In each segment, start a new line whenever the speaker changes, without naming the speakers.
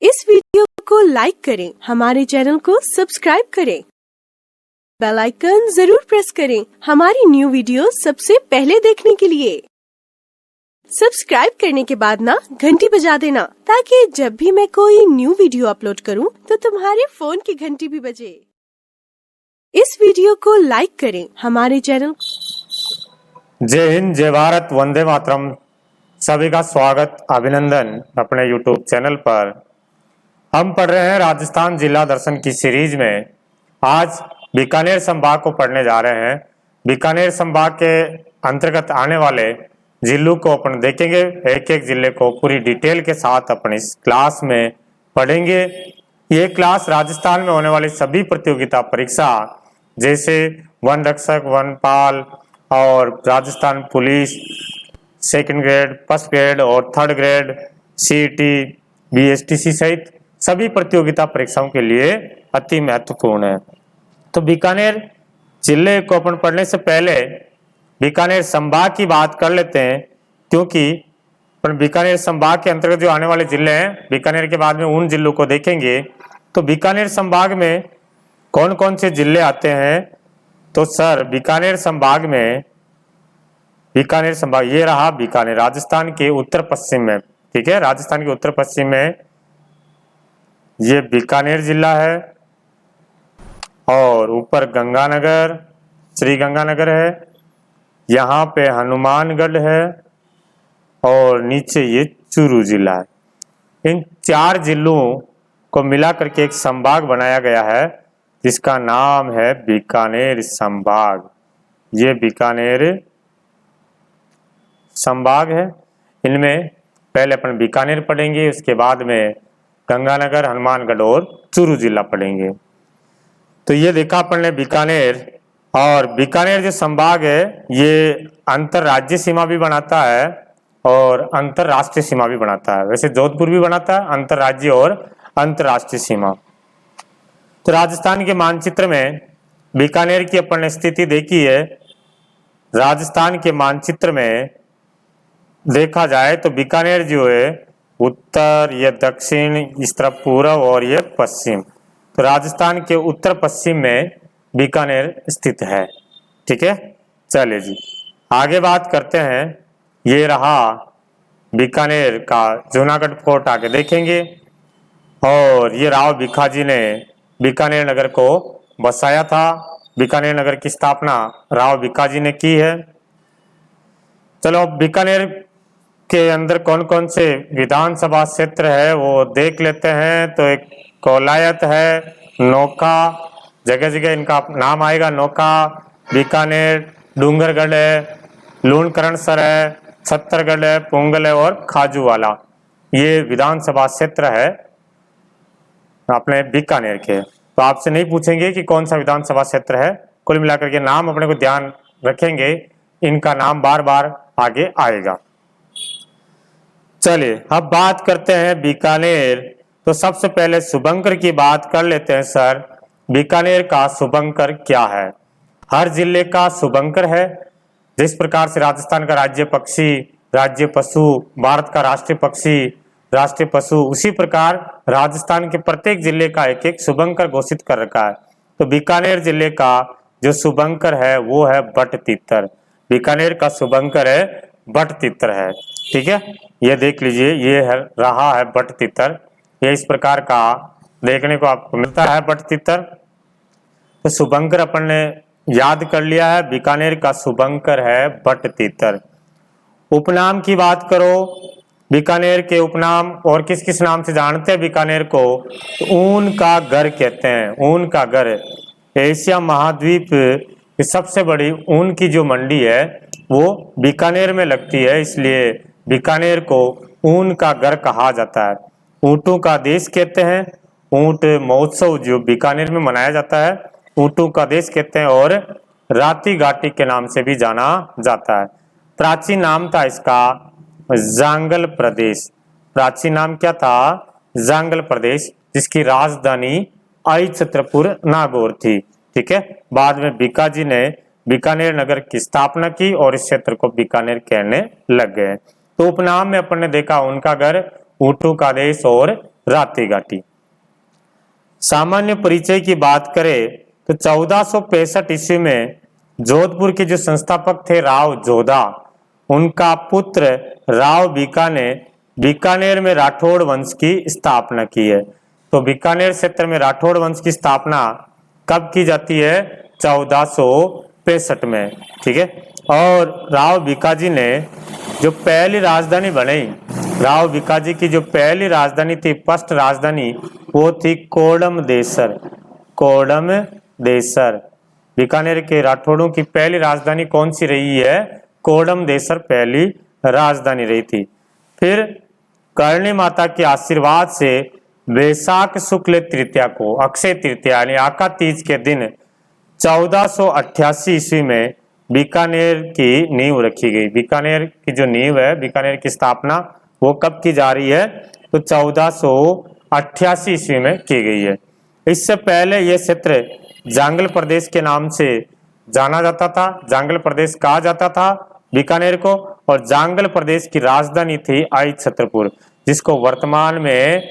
इस वीडियो को लाइक करें, हमारे चैनल को सब्सक्राइब करें, बेल आइकन जरूर प्रेस करें हमारी न्यू वीडियो सबसे पहले देखने के लिए। सब्सक्राइब करने के बाद ना घंटी बजा देना, ताकि जब भी मैं कोई न्यू वीडियो अपलोड करूं तो तुम्हारे फोन की घंटी भी बजे। इस वीडियो को लाइक करें, हमारे चैनल।
जय हिंद, जय भारत, वंदे मातरम। सभी का स्वागत, अभिनंदन अपने YouTube चैनल पर। हम पढ़ रहे हैं राजस्थान जिला दर्शन की सीरीज में। आज बीकानेर संभाग को पढ़ने जा रहे हैं। बीकानेर संभाग के अंतर्गत आने वाले जिलों को अपन देखेंगे, एक एक जिले को पूरी डिटेल के साथ अपन इस क्लास में पढ़ेंगे। ये क्लास राजस्थान में होने वाली सभी प्रतियोगिता परीक्षा जैसे वन रक्षक, वनपाल और Rajasthan police second grade, first grade और थर्ड ग्रेड, सीईटी, बीएसटीसी सहित सभी प्रतियोगिता परीक्षाओं के लिए अति महत्वपूर्ण है। तो बीकानेर जिले को अपन पढ़ने से पहले बीकानेर संभाग की बात कर लेते हैं, क्योंकि अपन बीकानेर संभाग के अंतर्गत जो आने वाले जिले हैं, बीकानेर के बाद में उन जिलों को देखेंगे। तो बीकानेर संभाग में कौन कौन से जिले आते हैं? तो सर बीकानेर संभाग में, बीकानेर संभाग ये रहा बीकानेर, राजस्थान के उत्तर पश्चिम में। ठीक है, राजस्थान के उत्तर पश्चिम में ये बीकानेर जिला है और ऊपर गंगानगर, श्री गंगानगर है, यहाँ पे हनुमानगढ़ है और नीचे ये चूरू जिला है। इन चार जिलों को मिला करके एक संभाग बनाया गया है, जिसका नाम है बीकानेर संभाग। ये बीकानेर संभाग है। इनमें पहले अपन बीकानेर पढ़ेंगे, उसके बाद में गंगानगर, हनुमानगढ़ और चूरू जिला पढ़ेंगे। तो ये देखा अपन ने बीकानेर, और बीकानेर जो संभाग है ये अंतरराज्यीय सीमा भी बनाता है और अंतरराष्ट्रीय सीमा भी बनाता है। वैसे जोधपुर भी बनाता है अंतरराज्यीय और अंतरराष्ट्रीय सीमा। तो राजस्थान के मानचित्र में बीकानेर की अपन ने स्थिति देखी है। राजस्थान के मानचित्र में देखा जाए तो बीकानेर जो है उत्तर, ये दक्षिण, इस तरफ पूर्व और ये पश्चिम। तो राजस्थान के उत्तर पश्चिम में बीकानेर स्थित है। ठीक है, चलिए जी आगे बात करते हैं। ये रहा बीकानेर का जूनागढ़ फोर्ट, आगे देखेंगे। और ये राव भिखाजी ने बीकानेर नगर को बसाया था। बीकानेर नगर की स्थापना राव भिखाजी ने की है। चलो बीकानेर के अंदर कौन कौन से विधानसभा क्षेत्र है वो देख लेते हैं। तो एक कोलायत है, नोखा, जगह जगह इनका नाम आएगा, नोखा, बीकानेर, डूंगरगढ़ है, लूणकरणसर है, छत्तरगढ़ है, पुंगल है और खाजूवाला। ये विधानसभा क्षेत्र है अपने बीकानेर के। तो आपसे नहीं पूछेंगे कि कौन सा विधानसभा क्षेत्र है, कुल मिलाकर के नाम अपने को ध्यान रखेंगे, इनका नाम बार बार आगे आएगा। चलिए अब बात करते हैं बीकानेर। तो सबसे पहले शुभंकर की बात कर लेते हैं। सर बीकानेर का शुभंकर क्या है? हर जिले का शुभंकर है। जिस प्रकार से राजस्थान का राज्य पक्षी, राज्य पशु, भारत का राष्ट्रीय पक्षी, राष्ट्रीय पशु, उसी प्रकार राजस्थान के प्रत्येक जिले का एक एक शुभंकर घोषित कर रखा है। तो बीकानेर जिले का जो शुभंकर है वो है बटतीतर। बीकानेर का शुभंकर है बटतीतर है। ठीक है, ये देख लीजिए, ये है रहा है बटतीतर। ये इस प्रकार का देखने को आपको मिलता है बटतीतर। तो शुभंकर अपन ने याद कर लिया है, बीकानेर का शुभंकर है बटतीतर। उपनाम की बात करो, बीकानेर के उपनाम और किस किस नाम से जानते हैं बीकानेर को? तो ऊन का घर कहते हैं। ऊन का घर, एशिया महाद्वीप की सबसे बड़ी ऊन की जो मंडी है वो बीकानेर में लगती है, इसलिए बीकानेर को ऊन का घर कहा जाता है। ऊँटों का देश कहते हैं। ऊँट महोत्सव जो बीकानेर में मनाया जाता है ऊँटों का देश कहते हैं, और राती घाटी के नाम से भी जाना जाता है। प्राचीन नाम था इसका जांगल प्रदेश। प्राचीन नाम क्या था? जांगल प्रदेश, जिसकी राजधानी आई छत्रपुर नागौर थी। ठीक है, बाद में भिखाजी ने बीकानेर नगर की स्थापना की और इस क्षेत्र को बीकानेर कहने लग गए। तो उपनाम में अपन ने देखा उनका घर, ऊँटों का देश और राते घाटी। सामान्य परिचय की बात करें तो 1465 ईस्वी में जोधपुर के जो संस्थापक थे राव जोधा, उनका पुत्र राव बीका ने बीकानेर में राठौड़ वंश की स्थापना की है। तो बीकानेर क्षेत्र में राठौड़ वंश की स्थापना कब की जाती है? 1465 में, ठीक है। और राव बीकाजी ने जो पहली राजधानी बनाई, राव बीकाजी की जो पहली राजधानी थी, फर्स्ट राजधानी, वो थी कोडम देसर। कोडम देसर, बीकानेर के राठौड़ों की पहली राजधानी कौन सी रही है? कोडम देसर पहली राजधानी रही थी। फिर करणी माता के आशीर्वाद से वैशाख शुक्ल तृतीया को, अक्षय तृतीया यानी आका तीज के दिन 1488 ईस्वी में बीकानेर की नींव रखी गई। बीकानेर की जो नींव है, बीकानेर की स्थापना वो कब की जा रही है? तो 1488 ईस्वी में की गई है। इससे पहले यह क्षेत्र जांगल प्रदेश के नाम से जाना जाता था, जांगल प्रदेश कहा जाता था बीकानेर को, और जांगल प्रदेश की राजधानी थी आई छतरपुर, जिसको वर्तमान में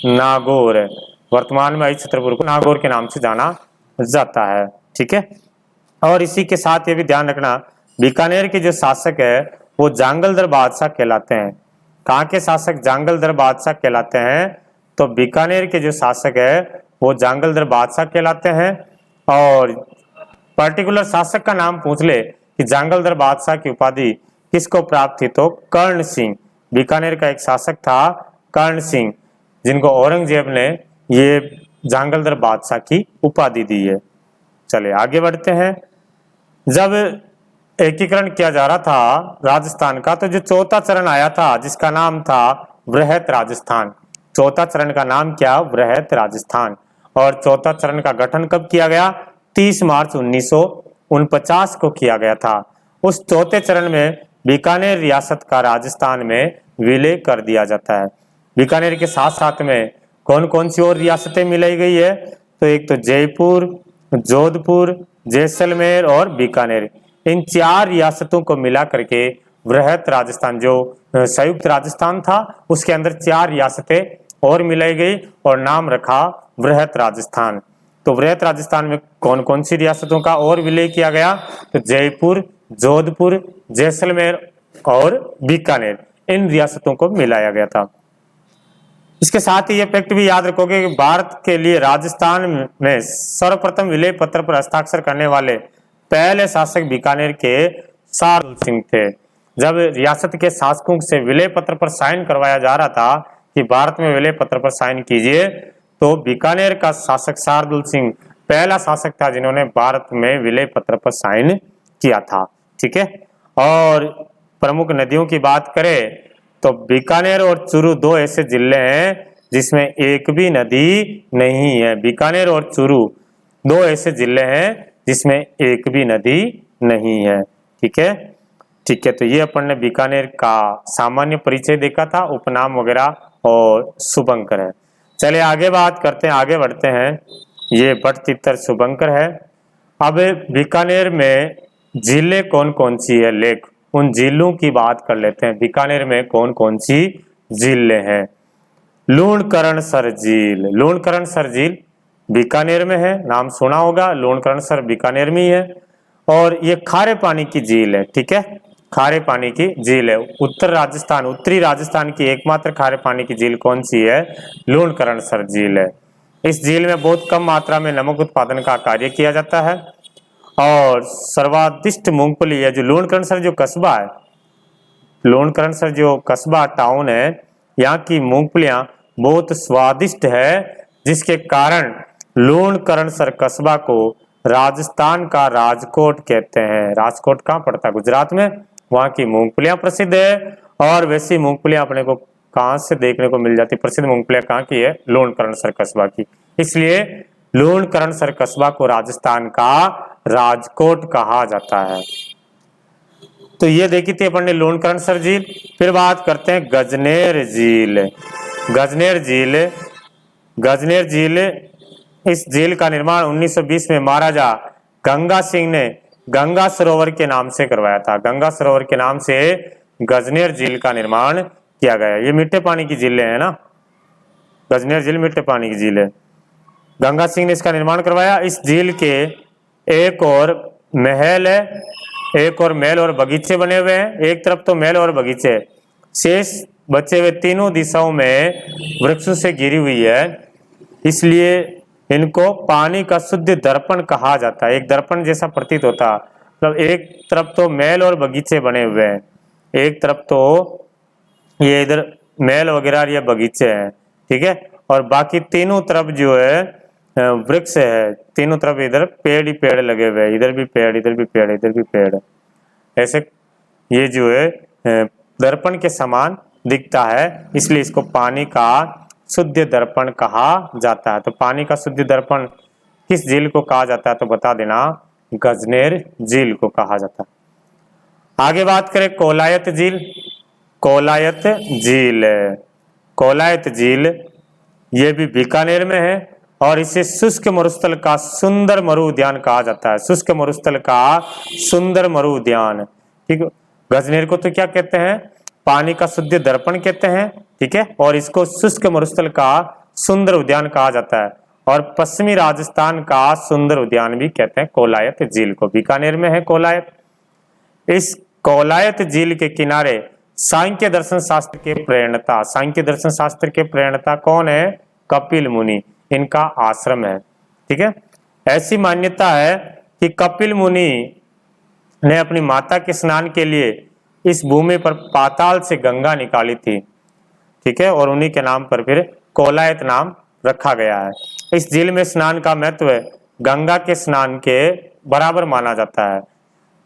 नागौर, वर्तमान में आई छतरपुर को नागौर के नाम से जाना जाता है, ठीक है। और इसी के साथ ये भी ध्यान रखना, बीकानेर के जो शासक है वो जांगलदर बादशाह कहलाते हैं। कहाँ के शासक? जांगलदर बादशाह कहलाते हैं। तो बीकानेर के जो शासक है वो जांगलदर बादशाह कहलाते हैं। और पर्टिकुलर शासक का नाम पूछ ले कि जांगलदर बादशाह की उपाधि किसको प्राप्त थी, तो कर्ण सिंह, बीकानेर का एक शासक था कर्ण सिंह, जिनको औरंगजेब ने ये जांगलदर बादशाह की उपाधि दी है। चलिए आगे बढ़ते हैं। जब एकीकरण किया जा रहा था राजस्थान का, तो जो चौथा चरण आया था जिसका नाम था वृहत राजस्थान। चौथा चरण का नाम क्या? वृहत राजस्थान। और चौथा चरण का गठन कब किया गया? 30 मार्च 1949 को किया गया था। उस चौथे चरण में बीकानेर रियासत का राजस्थान में विलय कर दिया जाता है। बीकानेर के साथ साथ में कौन कौन सी और रियासतें मिलाई गई है? तो एक तो जयपुर, जोधपुर, जैसलमेर और बीकानेर, इन 4 रियासतों को मिला करके वृहत राजस्थान, जो संयुक्त राजस्थान था, उसके अंदर 4 रियासतें और मिलाई गई और नाम रखा वृहत राजस्थान। तो वृहत राजस्थान में कौन कौन सी रियासतों का और विलय किया गया? तो जयपुर, जोधपुर, जैसलमेर और बीकानेर, इन रियासतों को मिलाया गया था। इसके साथ ही ये फैक्ट भी याद रखोगे कि भारत के लिए राजस्थान में सर्वप्रथम विलय पत्र पर हस्ताक्षर करने वाले पहले शासक बीकानेर के शार्दुल सिंह थे। जब रियासत के शासकों से विलय पत्र पर साइन करवाया जा रहा था कि भारत में विलय पत्र पर साइन कीजिए, तो बीकानेर का शासक शार्दुल सिंह पहला शासक था जिन्होंने भारत में विलय पत्र पर साइन किया था, ठीक है। और प्रमुख नदियों की बात करें तो बीकानेर और चूरू 2 ऐसे जिले हैं जिसमें एक भी नदी नहीं है। बीकानेर और चूरू 2 ऐसे जिले हैं जिसमें एक भी नदी नहीं है, ठीक है। ठीक है, तो ये अपन ने बीकानेर का सामान्य परिचय देखा था, उपनाम वगैरह और शुभंकर है। चलिए आगे बात करते हैं, आगे बढ़ते हैं। ये बट तितर शुभंकर है। अब बीकानेर में झीलें कौन कौन सी है, लेख, उन झीलों की बात कर लेते हैं। बीकानेर में कौन कौन सी झीलें हैं? लूणकरणसर झील, लूणकरणसर झील बीकानेर में है, नाम सुना होगा, लूणकरणसर बीकानेर में ही है। और ये खारे पानी की झील है, ठीक है, खारे पानी की झील है। उत्तरी राजस्थान की एकमात्र खारे पानी की झील कौन सी है? लूणकरणसर झील है। इस झील में बहुत कम मात्रा में नमक उत्पादन का कार्य किया जाता है और सर्वादिष्ट मूंगफली है। जो लूणकरणसर जो कस्बा है, लूणकरणसर जो कस्बा टाउन है, यहाँ की मूंगफलियां बहुत स्वादिष्ट है, जिसके कारण लूणकरणसर कस्बा को राजस्थान का राजकोट कहते हैं। राजकोट कहाँ पड़ता है? गुजरात में। वहाँ की मूंगफलियां प्रसिद्ध है और वैसी मूंगफलियां अपने को कहाँ से देखने को मिल जाती? प्रसिद्ध मूंगफलियां कहाँ की है? लूणकरणसर कस्बा की। इसलिए लूणकरणसर कस्बा को राजस्थान का राजकोट कहा जाता है। तो ये देखी थी अपन ने लूणकरणसर झील। फिर बात करते हैं गजनेर झील। गजनेर झील, गजनेर झील, इस झील का निर्माण 1920 में महाराजा गंगा सिंह ने गंगा सरोवर के नाम से करवाया था। गंगा सरोवर के नाम से गजनेर झील का निर्माण किया गया। ये मीठे पानी की झीलें हैं ना, गजनेर झील मीठे पानी की झील है। गंगा सिंह ने इसका निर्माण करवाया। इस झील के एक और महल है, एक और महल और बगीचे बने हुए हैं। एक तरफ तो महल और बगीचे, शेष बचे हुए तीनों दिशाओं में वृक्षों से घिरी हुई है, इसलिए इनको पानी का शुद्ध दर्पण कहा जाता है। एक दर्पण जैसा प्रतीत होता है, मतलब एक तरफ तो महल और बगीचे बने हुए हैं, एक तरफ तो ये इधर महल वगैरह ये बगीचे हैं, ठीक है, और बाकी तीनों तरफ जो है वृक्ष है, तीनों तरफ इधर पेड़ ही पेड़ लगे हुए हैं, इधर भी पेड़, इधर भी पेड़, इधर भी पेड़, ऐसे ये जो है दर्पण के समान दिखता है, इसलिए इसको पानी का शुद्ध दर्पण कहा जाता है। तो पानी का शुद्ध दर्पण किस झील को कहा जाता है, तो बता देना, गजनेर झील को कहा जाता है। आगे बात करें कोलायत झील। कोलायत झील, कोलायत झील ये भी बीकानेर में है और इसे शुष्क मरुस्थल का सुंदर मरु उद्यान कहा जाता है। शुष्क मरुस्थल का सुंदर मरु उद्यान, ठीक है। गजनेर को तो क्या कहते हैं, पानी का शुद्ध दर्पण कहते हैं, ठीक है, और इसको शुष्क मरुस्थल का सुंदर उद्यान कहा जाता है, और पश्चिमी राजस्थान का सुंदर उद्यान भी कहते हैं कोलायत झील को। बीकानेर में है कोलायत। इस कोलायत झील के किनारे सांख्य दर्शन शास्त्र के प्रेरणता, सांख्य दर्शन शास्त्र के प्रेरणता कौन है, कपिल मुनि, इनका आश्रम है, ठीक है। ऐसी मान्यता है कि कपिल मुनि ने अपनी माता के स्नान के लिए इस भूमि पर पाताल से गंगा निकाली थी, ठीक है, और उन्हीं के नाम पर फिर कोलायत नाम रखा गया है। इस झील में स्नान का महत्व गंगा के स्नान के बराबर माना जाता है,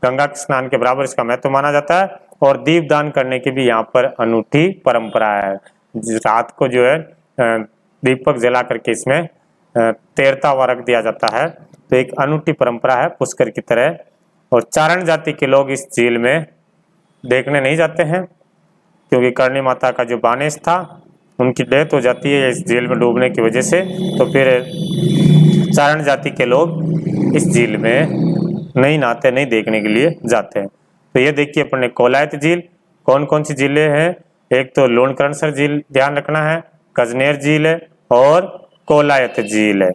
गंगा के स्नान के बराबर इसका महत्व माना जाता है, और दीपदान करने की भी यहाँ पर अनूठी परंपरा है। रात को जो है दीपक जला करके इसमें तैरता हुआ रख दिया जाता है, तो एक अनूठी परंपरा है पुष्कर की तरह। और चारण जाति के लोग इस झील में देखने नहीं जाते हैं, क्योंकि करणी माता का जो बानेश था उनकी डेथ हो जाती है इस झील में डूबने की वजह से, तो फिर चारण जाति के लोग इस झील में नहीं नहाते, नहीं देखने के लिए जाते हैं। तो ये देखिए अपन ने कोलायत झील, कौन कौन सी झीलें हैं, एक तो लोणकरणसर झील ध्यान रखना है, गजनेर झील है और कोलायत झील है।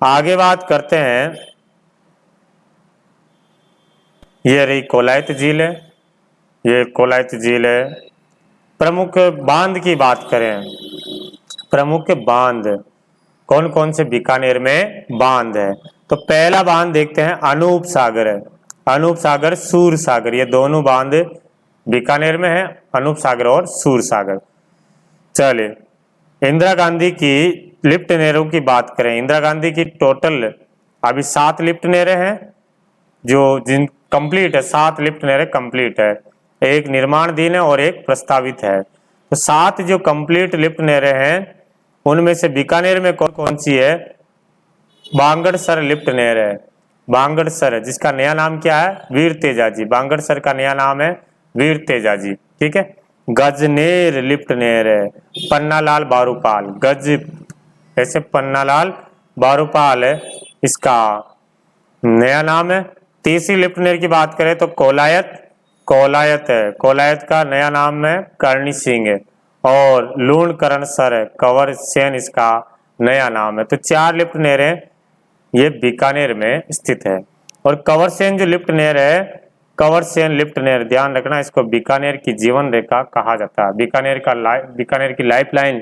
आगे बात करते हैं, ये रही कोलायत झील है, ये कोलायत झील है। प्रमुख बांध की बात करें, प्रमुख बांध कौन कौन से बीकानेर में बांध है, तो पहला बांध देखते हैं अनूप सागर है, अनूप सागर, सूर सागर, ये दोनों बांध बीकानेर में है, अनूप सागर और सूर सागर। चलिए इंदिरा गांधी की लिफ्ट नहरों की बात करें। इंदिरा गांधी की टोटल अभी 7 लिफ्ट नहरें हैं जो जिन कंप्लीट है, 7 लिफ्ट नहरें कंप्लीट है, एक निर्माणाधीन है और एक प्रस्तावित है। तो 7 जो कंप्लीट लिफ्ट नहरें हैं उनमें से बीकानेर में कौन कौन सी है, बांगड़सर लिफ्ट नहर है, बांगड़सर, जिसका नया नाम क्या है, वीर तेजाजी, बांगड़सर का नया नाम है वीर तेजाजी, ठीक है। गजनेर लिफ्ट नहर है, पन्नालाल बारूपाल, गज ऐसे पन्नालाल बारूपाल है इसका नया नाम है। तीसरी लिफ्ट नहर की बात करें तो कोलायत, कोलायत है, कोलायत का नया नाम है करणी सिंह है, और लूणकरणसर है, कंवर सेन इसका नया नाम है। तो 4 लिफ्ट नहरें ये बीकानेर में स्थित है। और कंवर सेन जो लिफ्ट नहर है, कंवर सेन लिफ्ट नहर, ध्यान रखना इसको बीकानेर की जीवन रेखा कहा जाता है। बीकानेर की लाइफलाइन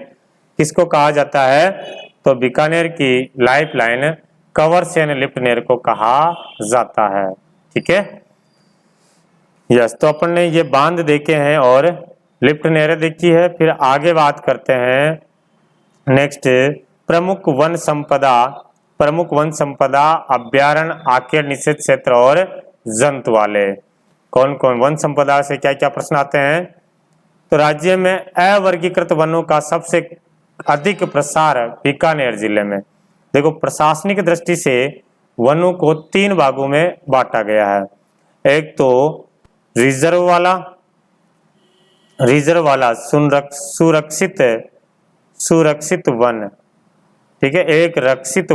किसको कहा जाता है, तो बीकानेर की लाइफलाइन कंवर सेन लिफ्ट नहर को कहा जाता है, ठीक है। यस, तो अपन ने ये बांध देखे हैं और लिफ्ट नहरें देखी है। फिर आगे बात करते हैं नेक्स्ट, प्रमुख वन संपदा, प्रमुख वन संपदा अभ्यारण्य, आकेर निषेध क्षेत्र और जंतु वाले। कौन कौन वन संपदा से क्या क्या प्रश्न आते हैं, तो राज्य में अवर्गीकृत वनों का सबसे अधिक प्रसार बीकानेर जिले में। देखो प्रशासनिक दृष्टि से वनों को 3 भागों में बांटा गया है। एक तो रिजर्व वाला सुरक्षित वन, ठीक है, एक रक्षित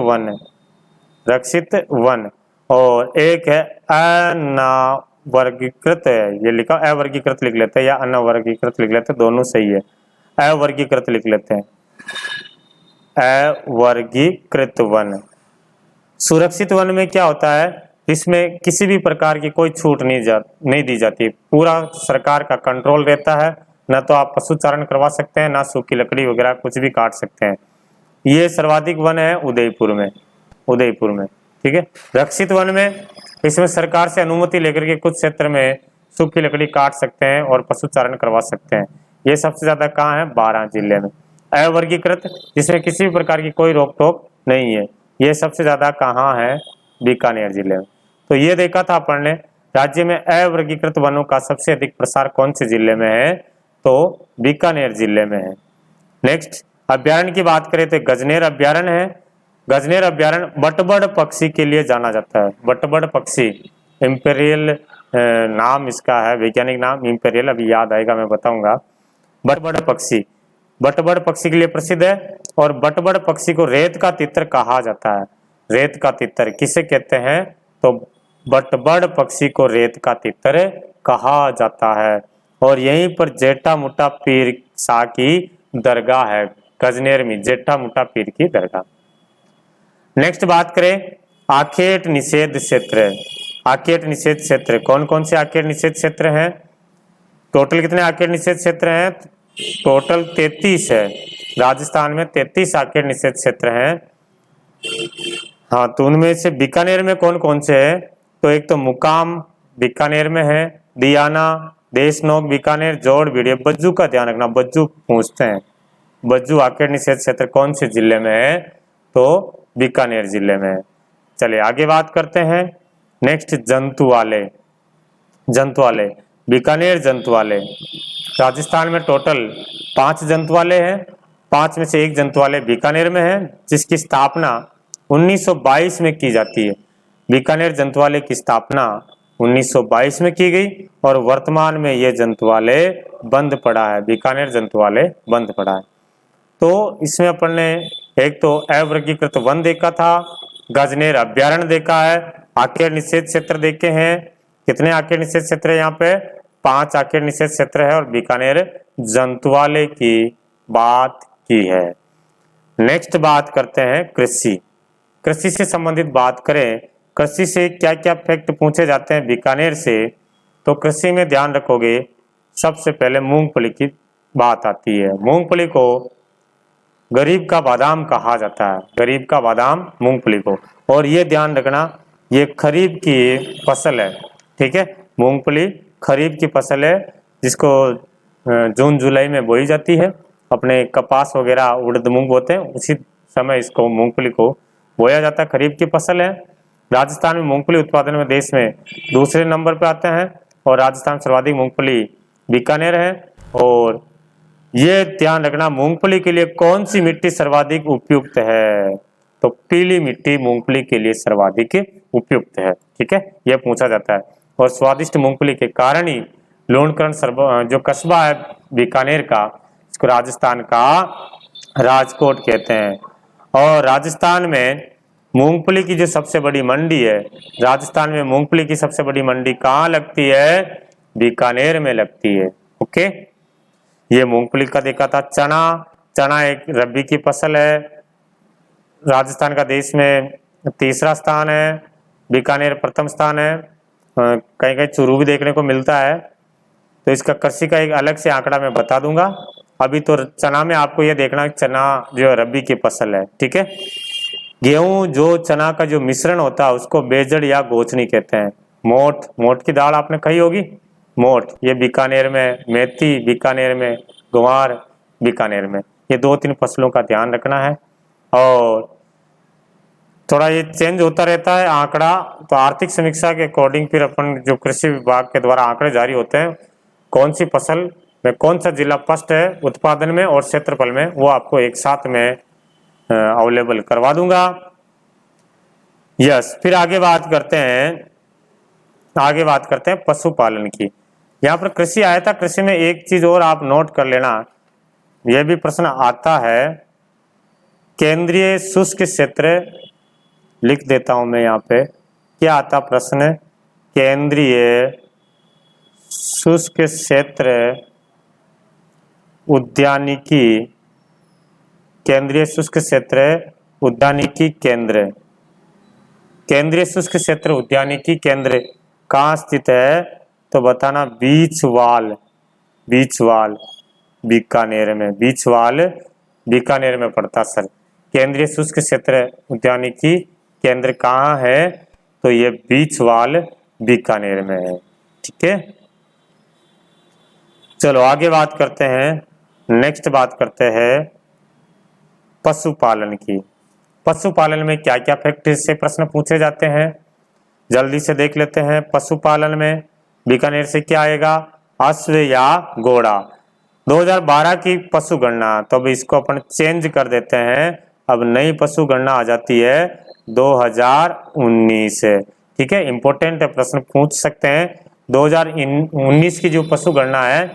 वन, और एक है अनावर्गीकृत है, ये लिखा अवर्गीकृत लिख लेते हैं या अनावर्गीकृत लिख लेते हैं, दोनों सही है, अवर्गीकृत लिख लेते हैं। अवर्गीकृत वन। सुरक्षित वन में क्या होता है, इसमें किसी भी प्रकार की कोई छूट नहीं दी जाती, पूरा सरकार का कंट्रोल रहता है। ना तो आप पशु चारण करवा सकते हैं, ना सूखी लकड़ी वगैरह कुछ भी काट सकते हैं। ये सर्वाधिक वन है उदयपुर में, ठीक है। रक्षित वन में इसमें सरकार से अनुमति लेकर के कुछ क्षेत्र में सूखी लकड़ी काट सकते हैं और पशु चारण करवा सकते हैं। ये सबसे ज्यादा कहाँ है, 12 जिले में। अवर्गीकृत जिसमें किसी भी प्रकार की कोई रोक टोक नहीं है, ये सबसे ज्यादा कहाँ है, बीकानेर जिले में। तो ये देखा था अपन ने, राज्य में अवर्गीकृत वनों का सबसे अधिक प्रसार कौन से जिले में है, तो बीकानेर जिले में है। नेक्स्ट अभ्यारण्य की बात करें तो गजनेर अभ्यारण्य है। गजनेर अभ्यारण्य बटबड़ पक्षी के लिए जाना जाता है। बटबड़ पक्षी, इंपेरियल नाम इसका है, वैज्ञानिक नाम इंपेरियल, अभी याद आएगा मैं बताऊंगा। बटबड़ पक्षी के लिए प्रसिद्ध है। और बटबड़ पक्षी को रेत का तितर कहा जाता है। रेत का तितर किसे कहते हैं, तो बटबड़ पक्षी को रेत का तितर कहा जाता है। और यहीं पर जेठा मुट्टा पीर शाह की दरगाह है, गजनेर में जेठा मुट्टा पीर की दरगाह। नेक्स्ट बात करें आखेट निषेध क्षेत्र। आखेट निषेध क्षेत्र कौन कौन से आखेट निषेध क्षेत्र हैं, टोटल कितने आखेट निषेध क्षेत्र हैं, टोटल 33 है। राजस्थान में 33 आखेट निषेध क्षेत्र हैं। हाँ, तो उनमें से बीकानेर में कौन कौन से है, तो एक तो मुकाम बीकानेर में है, दियाना, देशनोक बीकानेर, जोड़ भिड़िया, बज्जू का ध्यान रखना, बज्जू पूछते हैं। बज्जू आखेट निषेध क्षेत्र कौन से जिले में है, तो बीकानेर जिले में है। चलिए आगे बात करते हैं। नेक्स्ट जंतुवाले बीकानेर जंतुवाले। राजस्थान में टोटल 5 जंतुवाले हैं। 5 में से एक जंतुवाले बीकानेर में है, जिसकी स्थापना 1922 में की जाती है। बीकानेर जंतुवाले की स्थापना 1922 में की गई और वर्तमान में ये जंतुवाले बंद पड़ा है, बीकानेर जंतुवाले बंद पड़ा है। तो इसमें अपन ने एक तो अवर्गीकृत वन देखा था, गजनेर अभ्यारण्य देखा है, आखेट निषेध क्षेत्र देखे हैं। कितने आखेट निषेध क्षेत्र है यहाँ पे, 5 आखेट निषेध क्षेत्र है और बीकानेर जंतुवाले की बात की है। नेक्स्ट बात करते हैं कृषि से संबंधित बात करें। कृषि से क्या क्या फैक्ट पूछे जाते हैं बीकानेर से, तो कृषि में ध्यान रखोगे सबसे पहले मूंगफली की बात आती है। मूंगफली को गरीब का बादाम कहा जाता है, गरीब का बादाम मूंगफली को। और ये ध्यान रखना, ये खरीफ की फसल है, ठीक है। मूंगफली खरीफ की फसल है, जिसको जून जुलाई में बोई जाती है। अपने कपास वगैरह उड़द मूंग बोते हैं, उसी समय इसको मूंगफली को बोया जाता है, खरीफ की फसल है। राजस्थान में मूंगफली उत्पादन में देश में दूसरे नंबर पे आते हैं और राजस्थान सर्वाधिक मूंगफली बीकानेर है। और ये ध्यान रखना, मूंगफली के लिए कौन सी मिट्टी सर्वाधिक उपयुक्त है, तो पीली मिट्टी मूंगफली के लिए सर्वाधिक उपयुक्त है, ठीक है, यह पूछा जाता है। और स्वादिष्ट मूंगफली के कारण ही लूणकरण जो कस्बा है बीकानेर का, इसको राजस्थान का राजकोट कहते हैं। और राजस्थान में मूंगफली की जो सबसे बड़ी मंडी है, राजस्थान में मूंगफली की सबसे बड़ी मंडी कहाँ लगती है, बीकानेर में लगती है। ओके, ये मूंगफली का देखा था। चना एक रबी की फसल है, राजस्थान का देश में तीसरा स्थान है, बीकानेर प्रथम स्थान है। कहीं कहीं चूरू भी देखने को मिलता है, तो इसका कृषि का एक अलग से आंकड़ा मैं बता दूंगा। अभी तो चना में आपको ये देखना, चना जो रबी की फसल है, ठीक है। गेहूं जो चना का जो मिश्रण होता है उसको बेजड़ या गोचनी कहते हैं। मोठ की दाल आपने खाई होगी, मोठ, ये बीकानेर में, मेथी बीकानेर में, ग्वार बीकानेर में। ये 2-3 फसलों का ध्यान रखना है। और थोड़ा ये चेंज होता रहता है आंकड़ा, तो आर्थिक समीक्षा के अकॉर्डिंग फिर अपन जो कृषि विभाग के द्वारा आंकड़े जारी होते हैं, कौन सी फसल में कौन सा जिला फर्स्ट है उत्पादन में और क्षेत्रफल में, वो आपको एक साथ में अवेलेबल करवा दूंगा। यस, फिर आगे बात करते हैं पशुपालन की। यहाँ पर कृषि आया था, कृषि में एक चीज और आप नोट कर लेना, यह भी प्रश्न आता है, केंद्रीय शुष्क क्षेत्र, लिख देता हूं मैं यहाँ पे, क्या आता प्रश्न, केंद्रीय शुष्क क्षेत्र उद्यानिकी केंद्रीय शुष्क क्षेत्र उद्यानिकी केंद्र, केंद्रीय शुष्क क्षेत्र उद्यानिकी केंद्र कहाँ स्थित है? तो बताना बीछवाल, बीछवाल बीकानेर में, बीछवाल बीकानेर में पड़ता सर। केंद्रीय शुष्क क्षेत्र उद्यानिकी केंद्र कहाँ है? तो ये बीछवाल बीकानेर में है। ठीक है, चलो आगे बात करते हैं। नेक्स्ट बात करते हैं पशुपालन की। पशुपालन में क्या क्या फैक्ट से प्रश्न पूछे जाते हैं, जल्दी से देख लेते हैं। पशुपालन में बीकानेर से क्या आएगा? अश्व या घोड़ा। 2012 की पशु गणना, तो अब इसको अपन चेंज कर देते हैं, अब नई पशु गणना आ जाती है 2019। ठीक है, इंपॉर्टेंट प्रश्न पूछ सकते हैं। 2019 की जो पशु गणना है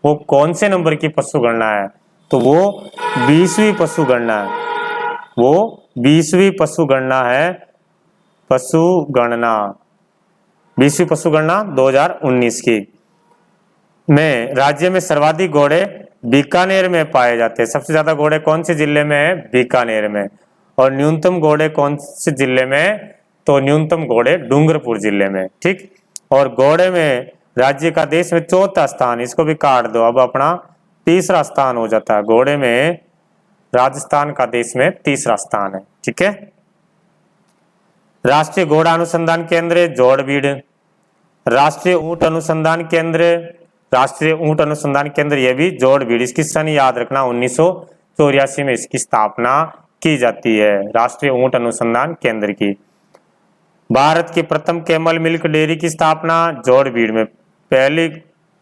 वो कौन से नंबर की पशु गणना है? तो वो 20वीं पशु गणना है, वो 20वीं पशु गणना है। पशु गणना 20वीं पशु गणना 2019 की में राज्य में सर्वाधिक घोड़े बीकानेर में पाए जाते हैं। सबसे ज्यादा घोड़े कौन से जिले में है? बीकानेर में। और न्यूनतम घोड़े कौन से जिले में? तो न्यूनतम घोड़े डूंगरपुर जिले में। ठीक, और घोड़े में राज्य का देश में चौथा स्थान, इसको भी काट दो, अब अपना तीसरा स्थान हो जाता है। घोड़े में राजस्थान का देश में तीसरा स्थान है। ठीक है, राष्ट्रीय घोड़ा अनुसंधान केंद्र जोड़बीड़, राष्ट्रीय ऊंट अनुसंधान केंद्र, राष्ट्रीय ऊंट अनुसंधान केंद्र ये भी जोड़बीड़। इसकी सन याद रखना, 1984 में इसकी स्थापना की जाती है, राष्ट्रीय ऊंट अनुसंधान केंद्र की। भारत की प्रथम कैमल मिल्क डेयरी की स्थापना जोड़बीड़ में। पहली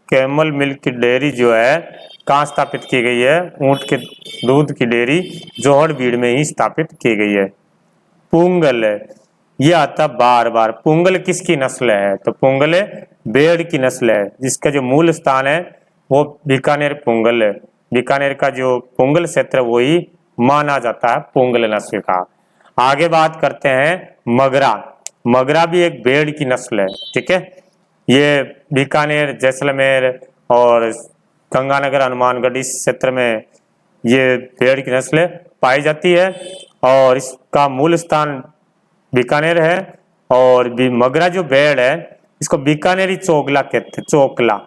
कैमल मिल्क डेयरी जो है कहाँ स्थापित की गई है? ऊंट के दूध की डेयरी जोड़बीड़ में ही स्थापित की गई है। पुंगल, ये आता बार बार, पुंगल किसकी नस्ल है? तो पुंगल भेड़ की नस्ल है, जिसका जो मूल स्थान है वो बीकानेर पुंगल है। बीकानेर का जो पुंगल क्षेत्र वही माना जाता है पुंगल नस्ल का। आगे बात करते हैं मगरा। मगरा भी एक भेड़ की नस्ल है। ठीक है, ये बीकानेर, जैसलमेर और गंगानगर, हनुमानगढ़ इस क्षेत्र में ये भेड़ की नस्ल पाई जाती है और इसका मूल स्थान बीकानेर है। और मगरा जो भेड़ है इसको बीकानेरी चोकला कहते हैं, चोकला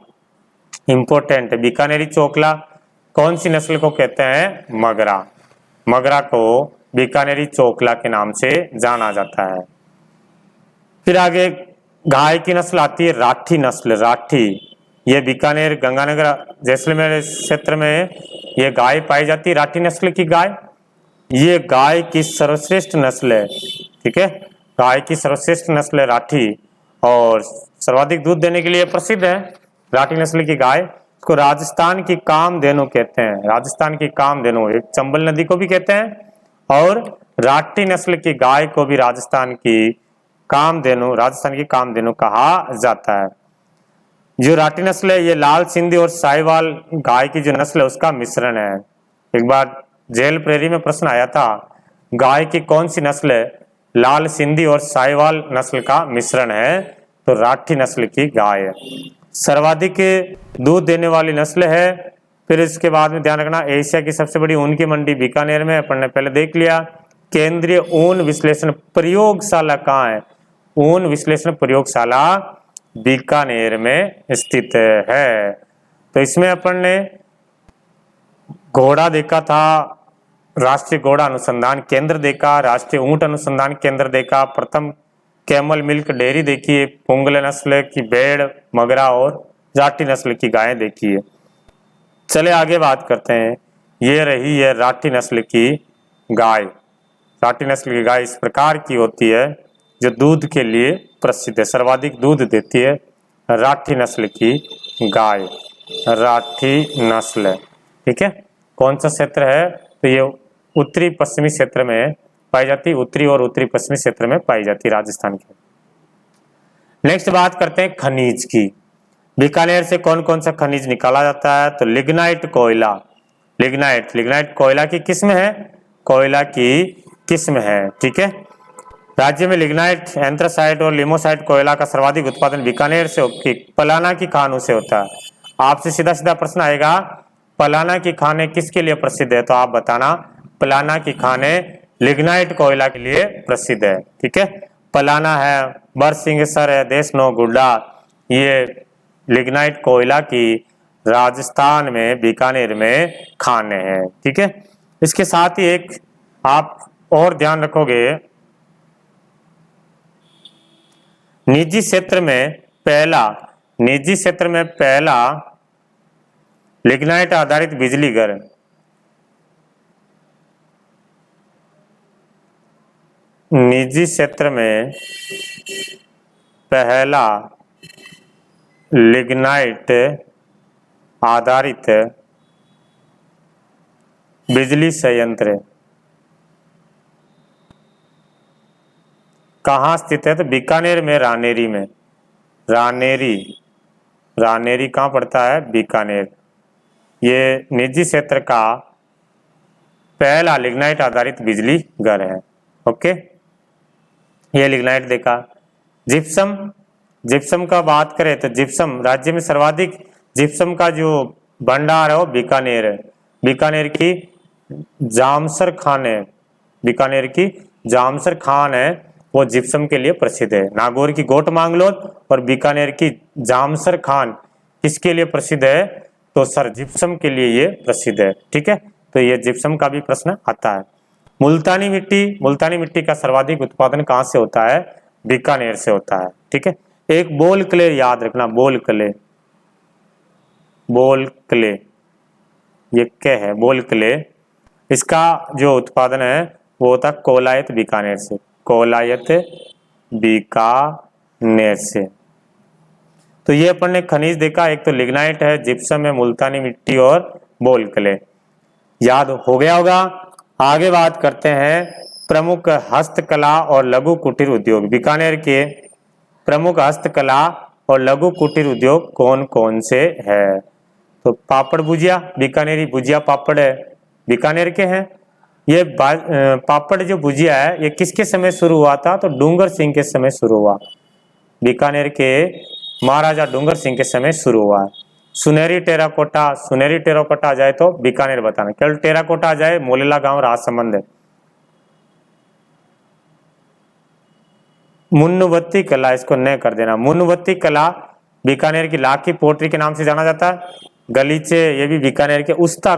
इंपॉर्टेंट है। बीकानेरी चोकला कौन सी नस्ल को कहते हैं? मगरा। मगरा को बीकानेरी चोकला के नाम से जाना जाता है। फिर आगे गाय की नस्ल आती है राठी नस्ल। राठी ये बीकानेर, गंगानगर, जैसलमेर क्षेत्र में ये गाय पाई जाती है, राठी नस्ल की गाय। ये गाय की सर्वश्रेष्ठ नस्ल है। ठीक है, गाय की सर्वश्रेष्ठ नस्ल है राठी और सर्वाधिक दूध देने के लिए प्रसिद्ध है राठी नस्ल की गाय। इसको राजस्थान की कामधेनु कहते हैं, राजस्थान की कामधेनु, एक चंबल नदी को भी कहते हैं और राठी नस्ल की गाय को भी राजस्थान की कामधेनु, राजस्थान की कामधेनु कहा जाता है। जो राठी नस्ल है ये लाल सिंधी और साहिवाल गाय की जो नस्ल है उसका मिश्रण है। एक बार जेल प्रेरी में प्रश्न आया था, गाय की कौन सी नस्ल है? लाल सिंधी और साहिवाल नस्ल का मिश्रण है, तो राठी नस्ल की गाय है। सर्वाधिक दूध देने वाली नस्ल है। फिर इसके बाद में ध्यान रखना, एशिया की सबसे बड़ी ऊन की मंडी बीकानेर में, अपन ने पहले देख लिया। केंद्रीय ऊन विश्लेषण प्रयोगशाला कहाँ है? ऊन विश्लेषण प्रयोगशाला बीकानेर में स्थित है। तो इसमें अपन ने घोड़ा देखा था, राष्ट्रीय घोड़ा अनुसंधान केंद्र देखा, राष्ट्रीय ऊंट अनुसंधान केंद्र देखा, प्रथम कैमल मिल्क डेयरी देखी है, पुंगल नस्ल की भेड़, मगरा और राठी नस्ल की गायें देखी है। चले आगे बात करते हैं। ये रही है राठी नस्ल की गाय। राठी नस्ल की गाय इस प्रकार की होती है जो दूध के लिए प्रसिद्ध है, सर्वाधिक दूध देती है राठी नस्ल की गाय, राठी नस्ल। ठीक है, कौन सा क्षेत्र है? तो ये उत्तरी पश्चिमी क्षेत्र में पाई जाती है, उत्तरी और उत्तरी पश्चिमी क्षेत्र में पाई जाती है राजस्थान के। नेक्स्ट बात करते हैं खनिज की। बीकानेर से कौन कौन सा खनिज निकाला जाता है? तो लिग्नाइट कोयला, लिग्नाइट, लिग्नाइट कोयला की किस्म है, कोयला की किस्म है। ठीक है, राज्य में लिग्नाइट, एंथ्रासाइट और लिमोसाइट कोयला का सर्वाधिक उत्पादन बीकानेर से पलाना की खानों से होता है। आपसे सीधा सीधा प्रश्न आएगा, पलाना की खानें किसके लिए प्रसिद्ध है? तो आप बताना पलाना की खानें लिग्नाइट कोयला के लिए प्रसिद्ध है। ठीक है, पलाना है, बरसिंगसर है, देशनो गुड्डा, ये लिग्नाइट कोयला की राजस्थान में बीकानेर में खाने हैं। ठीक है, इसके साथ ही एक आप और ध्यान रखोगे, निजी क्षेत्र में पहला लिग्नाइट आधारित बिजली घर निजी क्षेत्र में पहला लिग्नाइट आधारित बिजली संयंत्र कहाँ स्थित है? तो बीकानेर में, रानेरी में। रानेरी कहाँ पड़ता है? बीकानेर। ये निजी क्षेत्र का पहला लिग्नाइट आधारित बिजली घर है। ओके, ये लिग्नाइट देखा। जिप्सम का बात करें तो जिप्सम, राज्य में सर्वाधिक जिप्सम का जो भंडार है वो बीकानेर है। बीकानेर की जामसर खान है, वो जिप्सम के लिए प्रसिद्ध है। नागौर की गोट मांगलोद और बीकानेर की जामसर खान किसके लिए प्रसिद्ध है? तो सर जिप्सम के लिए ये प्रसिद्ध है। ठीक है, तो ये जिप्सम का भी प्रश्न आता है। मुल्तानी मिट्टी का सर्वाधिक उत्पादन कहाँ से होता है? बीकानेर से होता है। ठीक है, एक बोल क्ले याद रखना, बोल क्ले ये क्या है? बोल क्ले, इसका जो उत्पादन है वो होता है कोलायत बीकानेर से। तो ये अपन ने खनिज देखा, एक तो लिग्नाइट है, जिप्सम है, मुल्तानी मिट्टी और बोल क्ले, याद हो गया होगा। आगे बात करते हैं प्रमुख हस्तकला और लघु कुटीर उद्योग। बीकानेर के प्रमुख हस्तकला और लघु कुटीर उद्योग कौन कौन से है? तो पापड़ भुजिया, बीकानेरी भुजिया पापड़ है, बीकानेर के हैं। ये पापड़ जो भुजिया है ये किसके समय शुरू हुआ था? तो डूंगर सिंह के समय शुरू हुआ। बीकानेर के महाराजा डूंगर सिंह के समय शुरू हुआ। सुनहरी टेराकोटा आ जाए तो बीकानेर बताना, केवल टेराकोटा आ जाए मोलेला गांव राजसमंद है। मुन्नुवत्ती कला, इसको न कर देना। मुन्नुवत्ती कला बीकानेर की लाखी पोट्री के नाम से जाना जाता है। गलीचे, ये भी बीकानेर के। उस्ता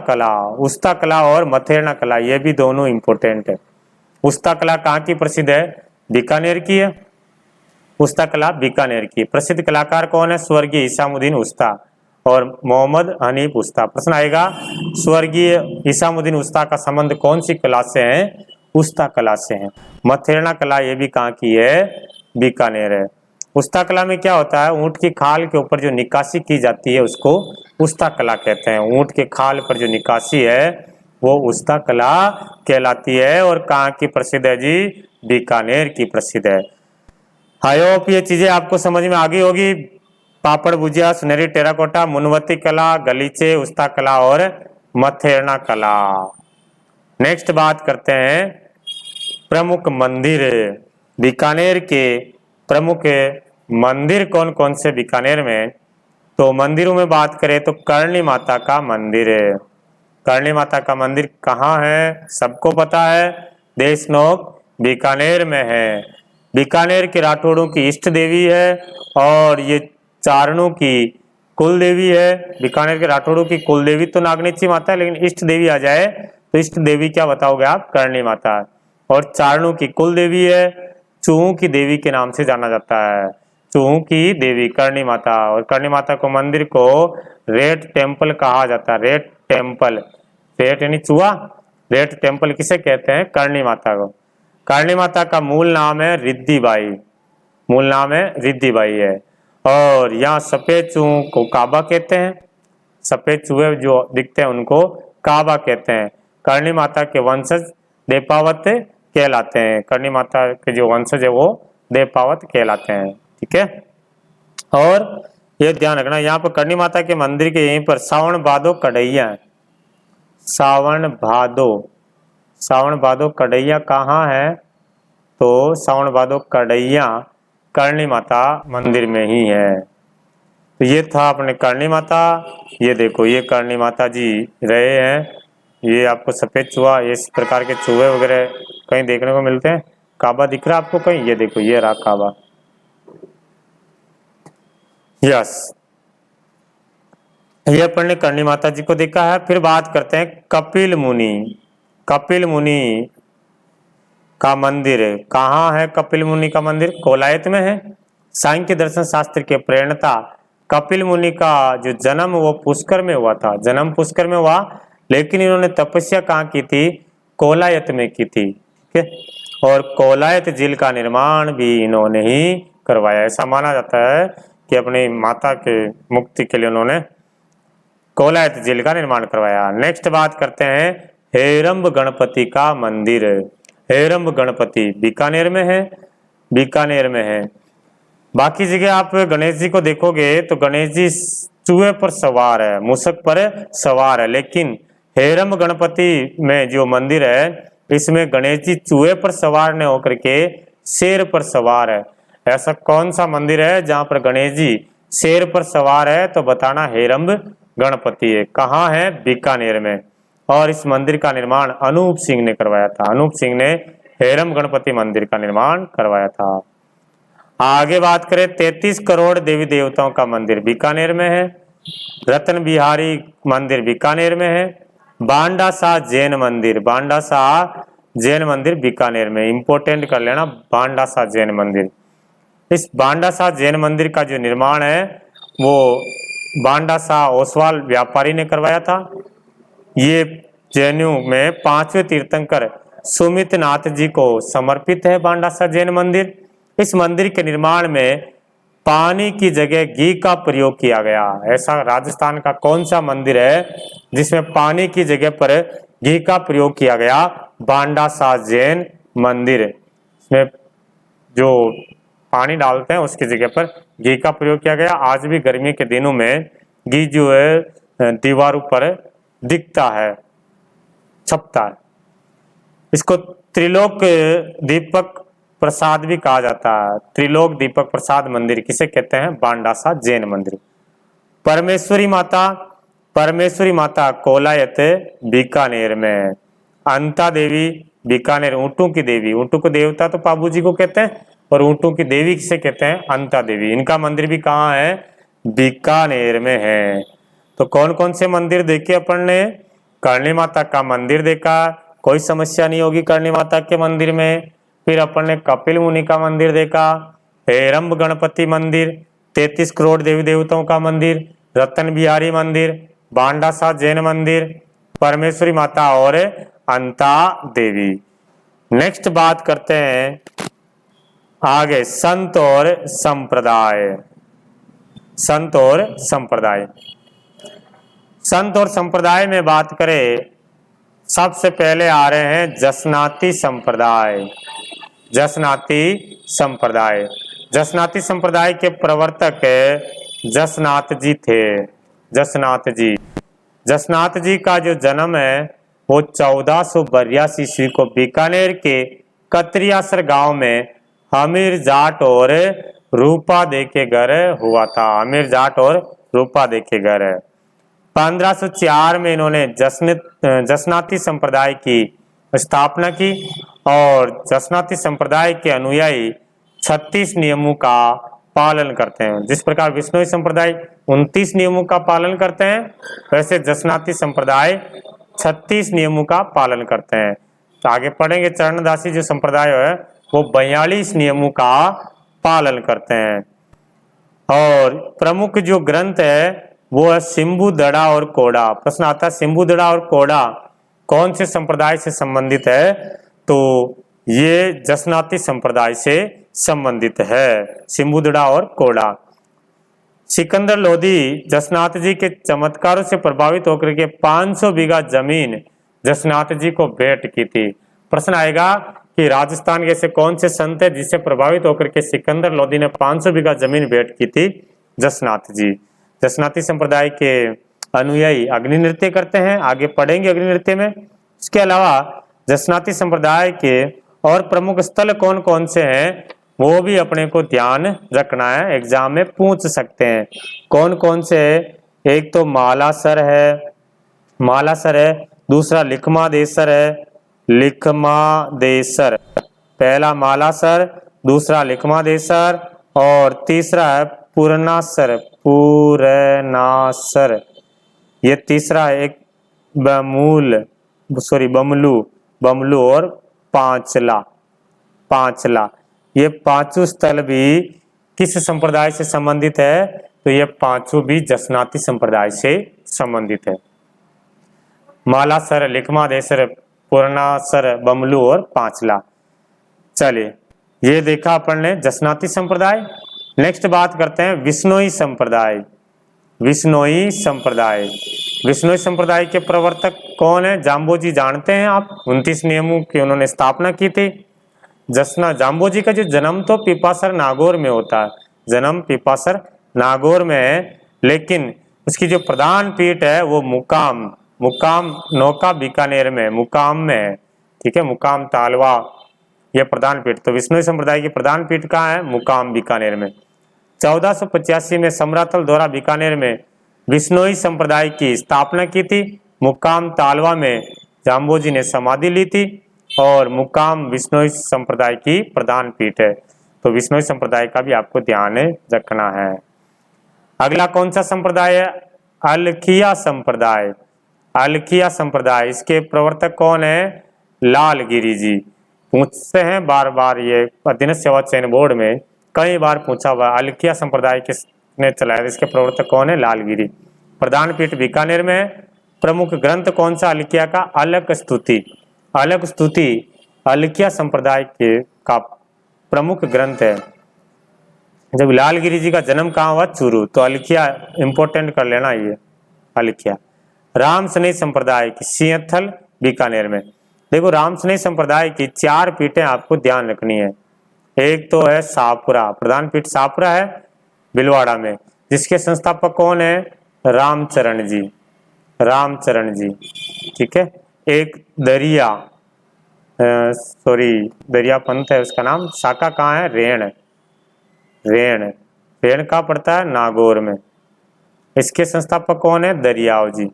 कला और मथेरना कला, ये भी दोनों इंपोर्टेंट है। उस्ता कला कहाँ की प्रसिद्ध है? बीकानेर की है। उस्ता कला बीकानेर की। प्रसिद्ध कलाकार कौन है? स्वर्गीय इसामुद्दीन उस्ता और मोहम्मद हनीफ उस्ता। प्रश्न आएगा, स्वर्गीय इसामुद्दीन उस्ता का संबंध कौन सी कला से है? उस्ता कला से है। मथेरना कला ये भी कहाँ की है? बीकानेर है। उस्ता कला में क्या होता है? ऊंट की खाल के ऊपर जो निकासी की जाती है उसको उस्ता कला कहते हैं। ऊंट के खाल पर जो निकासी है वो उस्ता कला कहलाती है। और कहाँ की प्रसिद्ध है जी? बीकानेर की प्रसिद्ध है। आई होप ये चीजें आपको समझ में आ गई होगी। पापड़ भुजिया, सुनहरी टेराकोटा, मुनवती कला, गलीचे, उस्ता कला और मथेरना कला। नेक्स्ट बात करते हैं प्रमुख मंदिर। बीकानेर के प्रमुख मंदिर कौन कौन से बीकानेर में? तो मंदिरों में बात करें तो करणी माता का मंदिर है। करणी माता का मंदिर कहाँ है? सबको पता है, देशनोक बीकानेर में है। बीकानेर के राठौड़ों की इष्ट देवी है और ये चारणों की कुल देवी है। बीकानेर के राठौड़ों की कुल देवी तो नागनेची माता है, लेकिन इष्ट देवी आ जाए तो इष्ट देवी क्या बताओगे आप? करणी माता। और चारणों की कुल देवी है, चूहों की देवी के नाम से जाना जाता है। चूहों की देवी करणी माता। और करणी माता को मंदिर को रेड टेम्पल कहा जाता है। रेड टेम्पल, रेड यानी चूहा, रेड टेम्पल किसे कहते हैं? करणी माता को। करणी माता का मूल नाम है रिद्धिबाई, है। और यहाँ सफेद चूहों को काबा कहते हैं। सफेद चूहे जो दिखते हैं उनको काबा कहते हैं। करणी माता के वंशज देपावत कहलाते हैं। करणी माता के जो वंशज है वो देपावत कहलाते हैं। ठीक है, और ये ध्यान रखना, यहाँ पर करणी माता के मंदिर के यहीं पर सावन भादो कढ़ैया है। सावन भादो कढ़ैया कहाँ है? तो सावन भादो कढ़ैया करणी माता मंदिर में ही है। तो ये था अपने करणी माता। ये देखो, ये करणी माता जी रहे हैं ये आपको सफेद चूहा, इस प्रकार के चूहे वगैरह कहीं देखने को मिलते हैं। काबा दिख रहा है आपको कहीं? ये देखो, ये रहा काबा। यस, ये अपन ने करणी माता जी को देखा है। फिर बात करते हैं कपिल मुनि। कपिल मुनि का मंदिर कहाँ है? कपिल मुनि का मंदिर कोलायत में है। सांख्य दर्शन शास्त्र के प्रेरणता कपिल मुनि का जो जन्म वो पुष्कर में हुआ था। जन्म पुष्कर में हुआ, लेकिन इन्होंने तपस्या कहाँ की थी? कोलायत में की थी। ठीक है, और कोलायत झील का निर्माण भी इन्होंने ही करवाया। ऐसा माना जाता है कि अपनी माता के मुक्ति के लिए उन्होंने कोलायत झील का निर्माण करवाया। नेक्स्ट बात करते हैं हेरंब गणपति का मंदिर। हेरंब गणपति बीकानेर में है। बीकानेर में है। बाकी जगह आप गणेश जी को देखोगे तो गणेश जी चूहे पर सवार है, मूषक पर सवार है, लेकिन हेरंब गणपति में जो मंदिर है इसमें गणेश जी चूहे पर सवार न होकर के शेर पर सवार है। ऐसा कौन सा मंदिर है जहां पर गणेश जी शेर पर सवार है? तो बताना हेरंब गणपति है। कहाँ है? बीकानेर में। और इस मंदिर का निर्माण अनूप सिंह ने करवाया था। अनूप सिंह ने हेरंब गणपति मंदिर का निर्माण करवाया था। आगे बात करें 33 करोड़ देवी देवताओं का मंदिर बीकानेर में है। रतन बिहारी मंदिर बीकानेर में है। बांडा शाह जैन मंदिर, बांडा शाह जैन मंदिर बीकानेर में। इंपोर्टेंट कर लेना, बांडा शाह जैन मंदिर। इस बांडा शाह जैन मंदिर का जो निर्माण है वो बांडा शाह ओसवाल व्यापारी ने करवाया था। ये जैनियों में 5वें तीर्थंकर सुमित नाथ जी को समर्पित है बांडा शाह जैन मंदिर। इस मंदिर के निर्माण में पानी की जगह घी का प्रयोग किया गया। ऐसा राजस्थान का कौन सा मंदिर है जिसमें पानी की जगह पर घी का प्रयोग किया गया? बांडा शाह जैन मंदिर। इसमें जो पानी डालते हैं उसकी जगह पर घी का प्रयोग किया गया। आज भी गर्मी के दिनों में घी जो है दीवारों पर दिखता है, छपता है। इसको त्रिलोक दीपक प्रसाद भी कहा जाता है। त्रिलोक दीपक प्रसाद मंदिर किसे कहते हैं? बांडा शाह जैन मंदिर। परमेश्वरी माता, परमेश्वरी माता कोलायत बीकानेर में। अंता देवी बीकानेर, ऊंटों की देवी। ऊंटों को देवता तो पाबू जी को कहते हैं और ऊंटों की देवी किसे कहते हैं? अंता देवी। इनका मंदिर भी कहाँ है? बीकानेर में है। तो कौन कौन से मंदिर देखे अपन ने? करणी माता का मंदिर देखा, कोई समस्या नहीं होगी करणी माता के मंदिर में। फिर अपन ने कपिल मुनि का मंदिर देखा, हेरंब गणपति मंदिर, 33 करोड़ देवी देवताओं का मंदिर, रतन बिहारी मंदिर, बांडा शाह जैन मंदिर, परमेश्वरी माता और अंता देवी। नेक्स्ट बात करते हैं आगे संत और संप्रदाय। संत और संप्रदाय। संत और संप्रदाय में बात करें, सबसे पहले आ रहे हैं जसनाती संप्रदाय। जसनाती संप्रदाय। जसनाती संप्रदाय के प्रवर्तक जसनाथ जी थे। जसनाथ जी। जसनाथ जी का जो जन्म है वो 1482 ईस्वी को बीकानेर के कतरियासर गांव में हमीर जाट और रूपा दे के घर हुआ था। हमीर जाट और रूपा दे के घर। 1504 में इन्होंने जसनाती संप्रदाय की स्थापना की और जसनाती संप्रदाय के अनुयायी 36 नियमों का पालन करते हैं। जिस प्रकार विष्णुई संप्रदाय 29 नियमों का पालन करते हैं, वैसे जसनाती संप्रदाय 36 नियमों का पालन करते हैं। तो आगे पढ़ेंगे चरणदासी जो संप्रदाय है वो 42 नियमों का पालन करते हैं। और प्रमुख जो ग्रंथ है वो है सिंबू दड़ा और कोड़ा। प्रश्न आता है सिंबू दड़ा और कोड़ा कौन से संप्रदाय से संबंधित है? तो ये जसनाती संप्रदाय से संबंधित है, सिंबू दड़ा और कोड़ा। सिकंदर लोधी जसनाथ जी के चमत्कारों से प्रभावित होकर के 500 बीघा जमीन जसनाथ जी को भेंट की थी। प्रश्न आएगा कि राजस्थान के ऐसे कौन से संत है जिससे प्रभावित होकर के सिकंदर लोधी ने 500 बीघा जमीन भेंट की थी? जसनाथ जी। जसनाती संप्रदाय के अनुयायी अग्नि नृत्य करते हैं, आगे पढ़ेंगे अग्नि नृत्य में। इसके अलावा जसनाती संप्रदाय के और प्रमुख स्थल कौन कौन से हैं वो भी अपने को ध्यान रखना है, एग्जाम में पूछ सकते हैं। कौन कौन से? एक तो मालासर है, मालासर है दूसरा लिखमादेसर है, लिखमादेसर। पहला मालासर, दूसरा लिखमादेसर और तीसरा है पूर्णासर, पूरनासर। ये तीसरा है एक बमलू, बमलू और पांचला, पांचला। ये पांचों स्थल भी किस संप्रदाय से संबंधित है? तो ये पांचों भी जसनाती संप्रदाय से संबंधित है। मालासर, लिखमादेसर, पूर्णासर, बमलू और पांचला। चलिए, ये देखा अपन ने जसनाती संप्रदाय। नेक्स्ट बात करते हैं विश्नोई संप्रदाय। विश्नोई संप्रदाय, विश्नोई संप्रदाय के प्रवर्तक कौन है? जाम्बोजी जानते हैं आप, 29 नियमों की उन्होंने स्थापना की थी। जाम्बोजी का जो जन्म तो पिपासर नागौर में होता है, जन्म पिपासर नागौर में है, लेकिन उसकी जो प्रधान पीठ है वो मुकाम नौका बीकानेर में, मुकाम में है। ठीक है, मुकाम तालवा यह प्रधान पीठ। तो विश्नोई संप्रदाय की प्रधान पीठ कहाँ है? मुकाम बीकानेर में। 1485 में समरातल द्वारा बीकानेर में विश्नोई संप्रदाय की स्थापना की थी। मुकाम तालवा में जाम्बोजी ने समाधि ली थी और मुकाम विश्नोई संप्रदाय की प्रधान पीठ है। तो विश्नोई संप्रदाय का भी आपको ध्यान रखना है। अगला कौन सा संप्रदाय है? अलखिया संप्रदाय। अलखिया संप्रदाय, इसके प्रवर्तक कौन है? लालगिरी जी। पूछते हैं बार बार, ये अधीनस्थ सेवा चयन बोर्ड में कई बार पूछा हुआ। अलखिया संप्रदाय किसने चलाया? इसके प्रवर्तक कौन है? लालगिरी। प्रधान पीठ बीकानेर में है। प्रमुख ग्रंथ कौन सा अलखिया का? अलक स्तुति। अलक स्तुति अलखिया संप्रदाय के का प्रमुख ग्रंथ है। जब लालगिरी जी का जन्म कहाँ हुआ? चूरू। तो अलखिया इंपोर्टेंट कर लेना ये अलखिया। राम स्नेही संप्रदाय की सिंहथल बीकानेर में। देखो, राम स्नेही संप्रदाय की 4 पीठें आपको ध्यान रखनी है। एक तो है सापुरा, प्रधान पीठ सापुरा है भिलवाड़ा में, जिसके संस्थापक कौन है? रामचरण जी, रामचरण जी। ठीक है। एक दरिया पंथ है उसका नाम। शाखा कहाँ है? रेण। रेण कहाँ पड़ता है? नागौर में। इसके संस्थापक कौन है? दरियाव जी,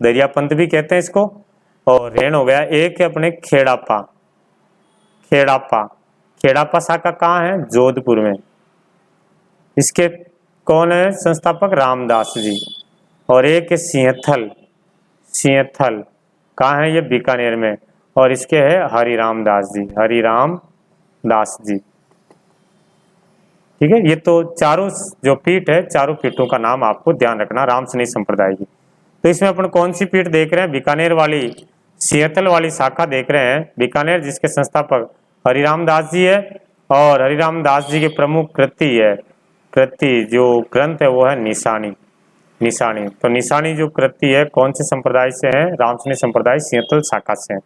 दरिया पंथ भी कहते हैं इसको। और रेण हो गया। एक है अपने खेड़ापा शाखा कहाँ है? जोधपुर में। इसके कौन है संस्थापक? रामदास जी। और एक है सिंहथल कहाँ है? ये बीकानेर में। और इसके है हरिराम दास जी। ठीक है। ये तो चारों जो पीठ है, चारों पीठों का नाम आपको ध्यान रखना राम स्नेही संप्रदाय की। तो इसमें अपन कौन सी पीठ देख रहे हैं? बीकानेर वाली, सिंहथल वाली शाखा देख रहे हैं बीकानेर, जिसके संस्थापक हरिराम दास जी है। और हरिराम दास जी के प्रमुख कृति जो ग्रंथ है वो है निशानी। तो निशानी जो कृति है कौन से संप्रदाय से है? राम स्नेही संप्रदाय सिंहथल शाखा से है।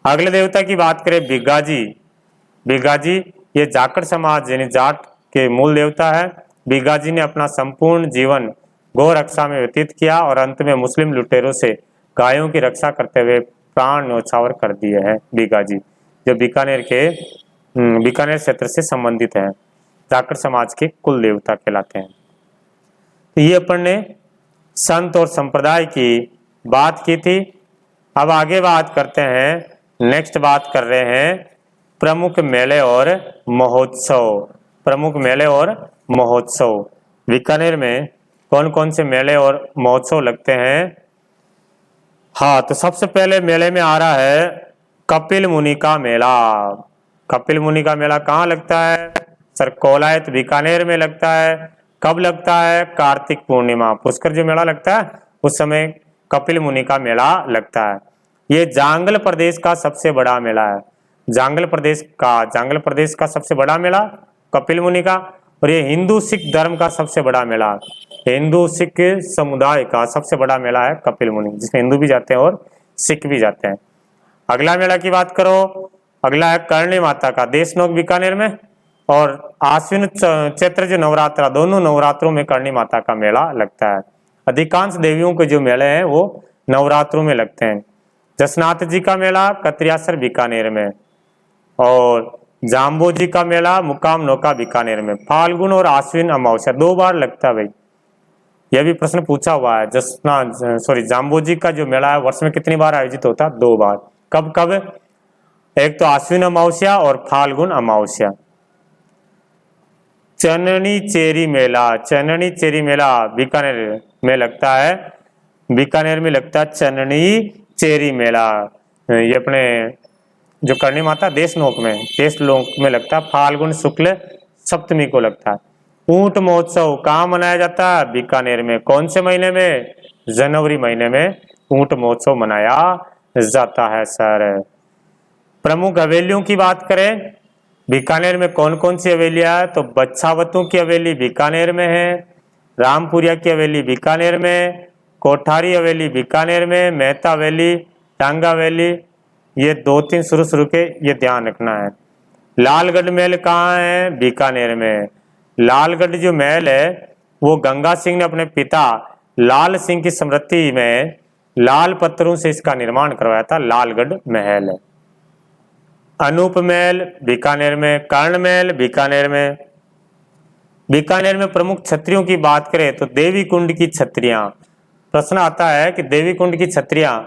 अगले देवता की बात करें बिगाजी, ये जाखड़ समाज यानी जाट के मूल देवता है। बिगाजी ने अपना संपूर्ण जीवन गौ रक्षा में व्यतीत किया और अंत में मुस्लिम लुटेरों से गायों की रक्षा करते हुए प्राण न्यौछावर कर दिए हैं। बिगाजी जो बीकानेर क्षेत्र से संबंधित है, जाखड़ समाज के कुल देवता कहलाते हैं। तो ये अपन ने संत और संप्रदाय की बात की थी। अब आगे बात करते हैं, नेक्स्ट बात कर रहे हैं प्रमुख मेले और महोत्सव। बीकानेर में कौन कौन से मेले और महोत्सव लगते हैं? हाँ, तो सबसे पहले मेले में आ रहा है कपिल मुनि का मेला। कपिल मुनि का मेला कहाँ लगता है? सर कोलायत बीकानेर में लगता है। कब लगता है? कार्तिक पूर्णिमा, पुष्कर जो मेला लगता है उस समय कपिल मुनि का मेला लगता है। ये जांगल प्रदेश का सबसे बड़ा मेला है। जांगल प्रदेश का सबसे बड़ा मेला कपिल मुनि का। और ये हिंदू सिख धर्म का सबसे बड़ा मेला, हिंदू सिख समुदाय का सबसे बड़ा मेला है कपिल मुनि, जिसमें हिंदू भी जाते हैं और सिख भी जाते हैं। अगला मेला की बात करो, अगला है करणी माता का, देशनोक बीकानेर में। और आश्विन चैत्र जो नवरात्रा, दोनों नवरात्रों में करणी माता का मेला लगता है। अधिकांश देवियों के जो मेले हैं वो नवरात्रों में लगते हैं। जसनाथ जी का मेला कतरियासर बीकानेर में। और जाम्बो जी का मेला मुकाम नौका बीकानेर में। फाल्गुन और आश्विन अमावस्या 2 बार लगता है भाई। यह भी प्रश्न पूछा हुआ है। जाम्बोजी का जो मेला है वर्ष में कितनी बार आयोजित होता है? 2 बार। कब कब? एक तो आश्विन अमावस्या और फाल्गुन अमावस्या। चननी चेरी मेला, चननी चेरी मेला बीकानेर में लगता है, बीकानेर में लगता है चननी चेरी मेला। ये अपने जो करणी माता देशनोक में लगता है, फाल्गुन शुक्ल सप्तमी को लगता है। ऊंट महोत्सव कहाँ मनाया जाता है? बीकानेर में। कौन से महीने में? जनवरी महीने में ऊंट महोत्सव मनाया जाता है सर। प्रमुख हवेलियों की बात करें, बीकानेर में कौन कौन सी हवेलियां है? तो बच्छावतों की हवेली बीकानेर में है, रामपुरिया की हवेली बीकानेर में, कोठारी हवेली बीकानेर में, मेहता हवेली, टांगा हवेली, ये 2-3 शुरू के ये ध्यान रखना है। लालगढ़ महल कहाँ है? बीकानेर में। लालगढ़ जो महल है वो गंगा सिंह ने अपने पिता लाल सिंह की स्मृति में लाल पत्थरों से इसका निर्माण करवाया था, लालगढ़ महल है। अनूप महल बीकानेर में, कर्ण महल बीकानेर में। बीकानेर में प्रमुख छत्रियों की बात करें तो देवी कुंड की छत्रियां। प्रश्न आता है कि देवी कुंड की छत्रियां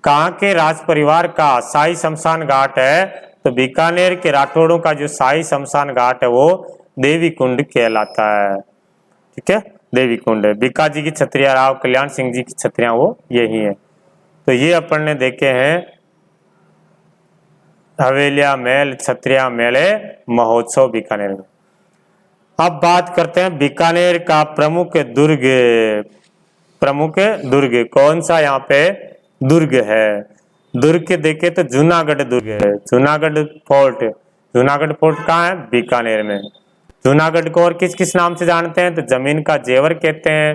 कहाँ के राज परिवार का शाही शमशान घाट है? तो बीकानेर के राठौड़ों का जो शाही शमशान घाट है वो देवी कुंड कहलाता है। ठीक है, देवी कुंड है। बीकाजी की छत्रियां, राव कल्याण सिंह जी की छत्रियां वो यही है। तो ये अपन ने देखे हैं हवेलिया महल, छत्रिया मेले, महोत्सव बीकानेर में। अब बात करते हैं बीकानेर का प्रमुख दुर्ग। प्रमुख दुर्ग कौन सा यहाँ पे दुर्ग है? दुर्ग के देखे तो जूनागढ़ दुर्ग है, जूनागढ़ फोर्ट। जूनागढ़ फोर्ट कहाँ है? बीकानेर में। जूनागढ़ को और किस किस नाम से जानते हैं? तो जमीन का जेवर कहते हैं,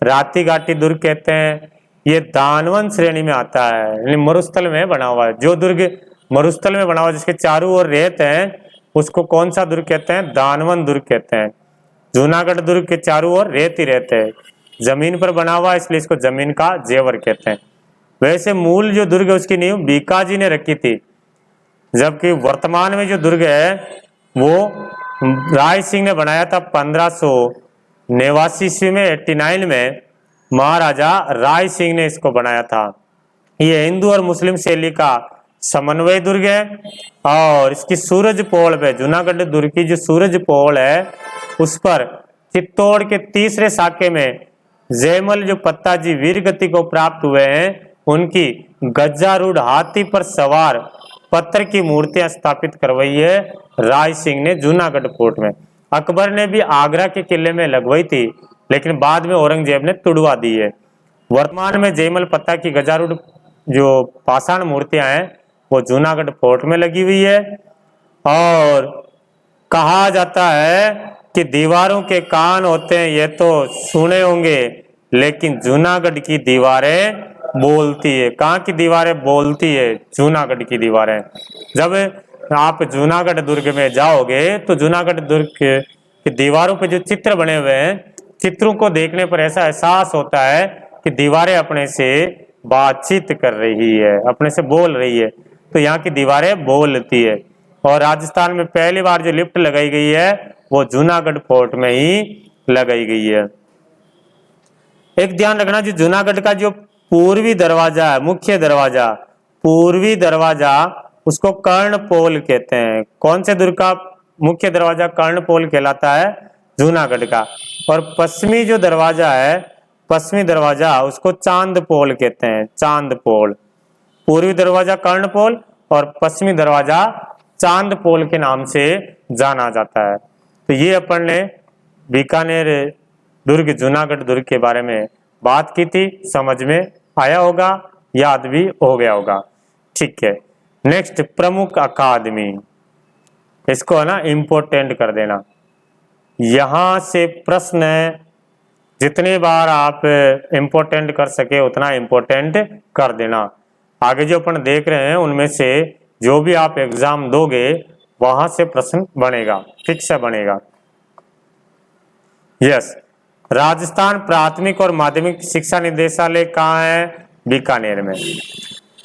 राती घाटी दुर्ग कहते हैं। ये दानवन श्रेणी में आता है, यानी मरुस्थल में बना हुआ है। जो दुर्ग मरुस्थल में बना हुआ जिसके चारों ओर रेत है उसको कौन सा दुर्ग कहते हैं? दानवन दुर्ग कहते हैं। जूनागढ़ दुर्ग के चारों ओर रेत ही रेत है, जमीन पर बना हुआ इसलिए इसको जमीन का जेवर कहते हैं। वैसे मूल जो दुर्ग है उसकी नींव बीकाजी ने रखी थी, जबकि वर्तमान में जो दुर्ग है वो राय सिंह ने बनाया था 1589 ईस्वी में, 89 में महाराजा राय सिंह ने इसको बनाया था। ये हिंदू और मुस्लिम शैली का समन्वय दुर्ग है और इसकी सूरज पोल पे, जूनागढ़ दुर्ग की जो सूरज पोल है उस पर चित्तौड़ के तीसरे साके में जयमल जो पत्ता जी वीर गति को प्राप्त हुए हैं उनकी गजारूढ़ हाथी पर सवार पत्थर की मूर्तियां स्थापित करवाई है राय सिंह ने जूनागढ़ फोर्ट में। अकबर ने भी आगरा के किले में लगवाई थी लेकिन बाद में औरंगजेब ने तुड़वा दी है। वर्तमान में जयमल पत्ता की गजारूढ़ जो पाषाण मूर्तियां हैं वो जूनागढ़ फोर्ट में लगी हुई है। और कहा जाता है कि दीवारों के कान होते हैं, ये तो सुने होंगे, लेकिन जूनागढ़ की दीवारें बोलती है। कहाँ की दीवारें बोलती है? जूनागढ़ की दीवारें। जब आप जूनागढ़ दुर्ग में जाओगे तो जूनागढ़ दुर्ग की दीवारों पे जो चित्र बने हुए हैं, चित्रों को देखने पर ऐसा एहसास होता है कि दीवारें अपने से बातचीत कर रही है, अपने से बोल रही है। तो यहाँ की दीवारें बोलती है। और राजस्थान में पहली बार जो लिफ्ट लगाई गई है वो जूनागढ़ फोर्ट में ही लगाई गई है। एक ध्यान रखना, जो जूनागढ़ का जो पूर्वी दरवाजा है, मुख्य दरवाजा, पूर्वी दरवाजा उसको कर्णपोल कहते हैं। कौन से दुर्ग का मुख्य दरवाजा कर्णपोल कहलाता है? जूनागढ़ का। और पश्चिमी जो दरवाजा है, पश्चिमी दरवाजा उसको चांदपोल कहते हैं, चांदपोल। पूर्वी दरवाजा कर्णपोल और पश्चिमी दरवाजा चांदपोल के नाम से जाना जाता है। तो ये अपन ने बीकानेर दुर्ग, जूनागढ़ दुर्ग के बारे में बात की थी, समझ में आया होगा, याद भी हो गया होगा। ठीक है, नेक्स्ट प्रमुख अकादमी, इसको है ना इम्पोर्टेंट कर देना। यहां से प्रश्न जितने बार आप इम्पोर्टेंट कर सके उतना इम्पोर्टेंट कर देना। आगे जो अपन देख रहे हैं उनमें से जो भी आप एग्जाम दोगे वहां से प्रश्न बनेगा, फिक्स बनेगा। यस, राजस्थान प्राथमिक और माध्यमिक शिक्षा निदेशालय कहाँ है? बीकानेर में।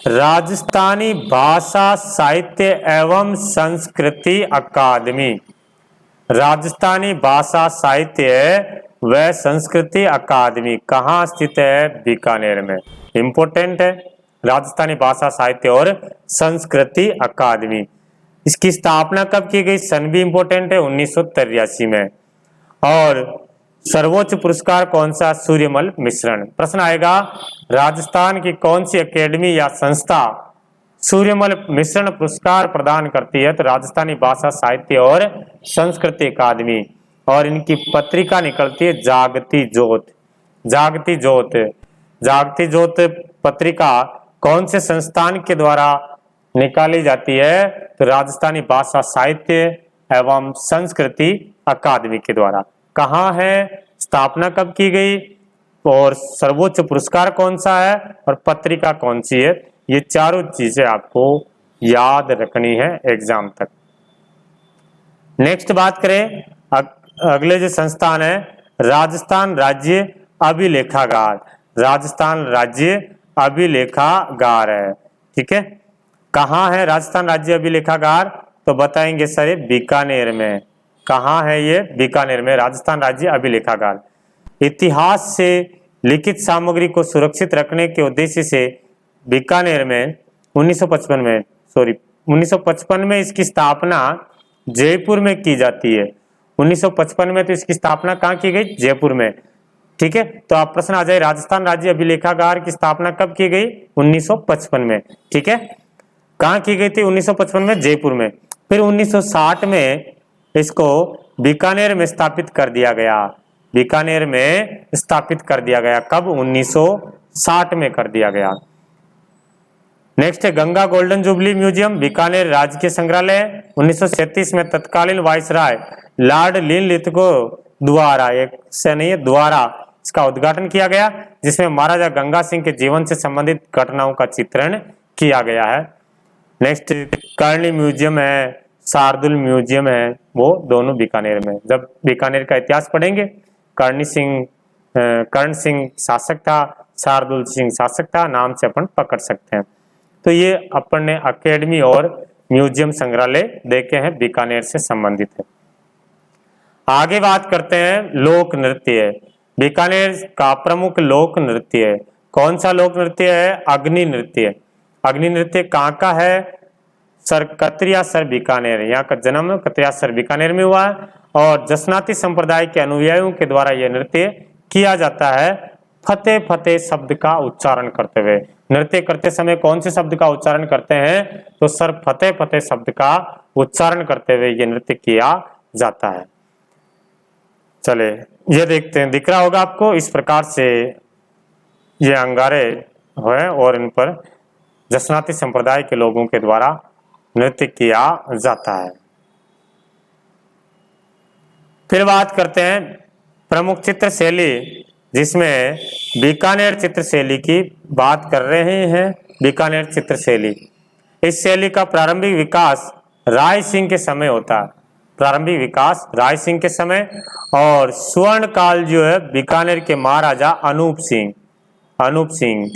राजस्थानी भाषा साहित्य एवं संस्कृति अकादमी, राजस्थानी भाषा साहित्य व संस्कृति अकादमी कहाँ स्थित है? बीकानेर में। इंपॉर्टेंट है, राजस्थानी भाषा साहित्य और संस्कृति अकादमी। इसकी स्थापना कब की गई? सन भी इंपॉर्टेंट है, 1983 में। और सर्वोच्च पुरस्कार कौन सा? सूर्यमल मिश्रण। प्रश्न आएगा, राजस्थान की कौन सी अकेडमी या संस्था सूर्यमल मिश्रण पुरस्कार प्रदान करती है? तो राजस्थानी भाषा साहित्य और संस्कृति अकादमी। और इनकी पत्रिका निकलती है जागती ज्योत। जागती ज्योत, जागती ज्योत पत्रिका कौन से संस्थान के द्वारा निकाली जाती है? तो राजस्थानी भाषा साहित्य एवं संस्कृति अकादमी के द्वारा। कहाँ है? स्थापना कब की गई? और सर्वोच्च पुरस्कार कौन सा है? और पत्रिका कौन सी है? ये चारों चीजें आपको याद रखनी है एग्जाम तक। नेक्स्ट बात करें, अगले जो संस्थान है राजस्थान राज्य अभिलेखागार। राजस्थान राज्य अभिलेखागार है, ठीक है। कहाँ है राजस्थान राज्य अभिलेखागार? तो बताएंगे सर, बीकानेर में। कहाँ है ये? बीकानेर में राजस्थान राज्य अभिलेखागार। इतिहास से लिखित सामग्री को सुरक्षित रखने के उद्देश्य से बीकानेर में 1955 में इसकी स्थापना जयपुर में की जाती है। 1955 में तो इसकी स्थापना कहाँ की गई? जयपुर में, ठीक है। तो आप प्रश्न आ जाए, राजस्थान राज्य अभिलेखागार की स्थापना कब की गई? 1955 में, ठीक है। कहाँ की गई थी? 1955 में जयपुर में। फिर 1960 में इसको बीकानेर में स्थापित कर दिया गया। बीकानेर में स्थापित कर दिया गया। कब? 1960 में कर दिया गया। नेक्स्ट है Ganga golden jubilee museum, Bikaner राजकीय संग्रहालय। 1937 में तत्कालीन वाइसराय लॉर्ड लिनलिथगो द्वारा, एक से नहीं है, द्वारा इसका उद्घाटन किया गया, जिसमें महाराजा गंगा सिंह के जीवन से संबंधित घटनाओं का चित्रण किया गया है। नेक्स्ट कर्णी म्यूजियम है, शार्दुल म्यूजियम है, वो दोनों बीकानेर में। जब बीकानेर का इतिहास पढ़ेंगे, कर्ण सिंह शासक था, शार्दुल सिंह शासक था, नाम से अपन पकड़ सकते हैं। तो ये अपन ने अकेडमी और म्यूजियम संग्रहालय देखे हैं, बीकानेर से संबंधित है। आगे बात करते हैं लोक नृत्य। बीकानेर का प्रमुख लोक नृत्य है। कौन सा लोक नृत्य है? अग्नि नृत्य। अग्नि नृत्य कहाँ का है? कत्रियासर बीकानेर। यहाँ का जन्म कत्रियासर बीकानेर में हुआ है और जसनाती संप्रदाय के अनुयायियों के द्वारा यह नृत्य किया जाता है फतेह फतेह शब्द का उच्चारण करते हुए। नृत्य करते समय कौन से शब्द का उच्चारण करते हैं? तो सर फतेह फतेह शब्द का उच्चारण करते हुए यह नृत्य किया जाता है। चले ये देखते हैं, दिख रहा होगा आपको, इस प्रकार से ये अंगारे हुए और इन पर जसनाती संप्रदाय के लोगों के द्वारा नृत्य किया जाता है। फिर बात करते हैं प्रमुख चित्र शैली, जिसमें बीकानेर चित्र शैली की बात कर रहे हैं। बीकानेर चित्र शैली, इस शैली का प्रारंभिक विकास राय सिंह के समय होता है। प्रारंभिक विकास राय सिंह के समय, और स्वर्ण काल जो है बीकानेर के महाराजा अनूप सिंह,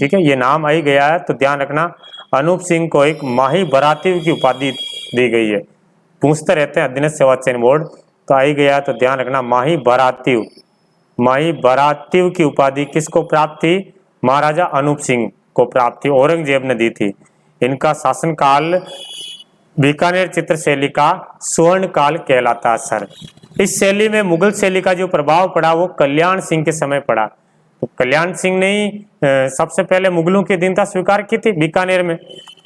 ठीक है, ये नाम आई गया है तो ध्यान रखना। अनूप सिंह को एक माही बराती की उपाधि दी गई है। पूछते रहते हैं अधीनस्थ सेवा चयन बोर्ड, तो आई गया तो ध्यान रखना। माही बराती की उपाधि किसको प्राप्त थी? महाराजा अनूप सिंह को प्राप्त थी, औरंगजेब ने दी थी। इनका शासनकाल बीकानेर चित्र शैली का स्वर्ण काल कहलाता है सर। इस शैली में मुगल शैली का जो प्रभाव पड़ा वो कल्याण सिंह के समय पड़ा। तो कल्याण सिंह ने ही सबसे पहले मुगलों की अधीनता स्वीकार की थी बीकानेर में।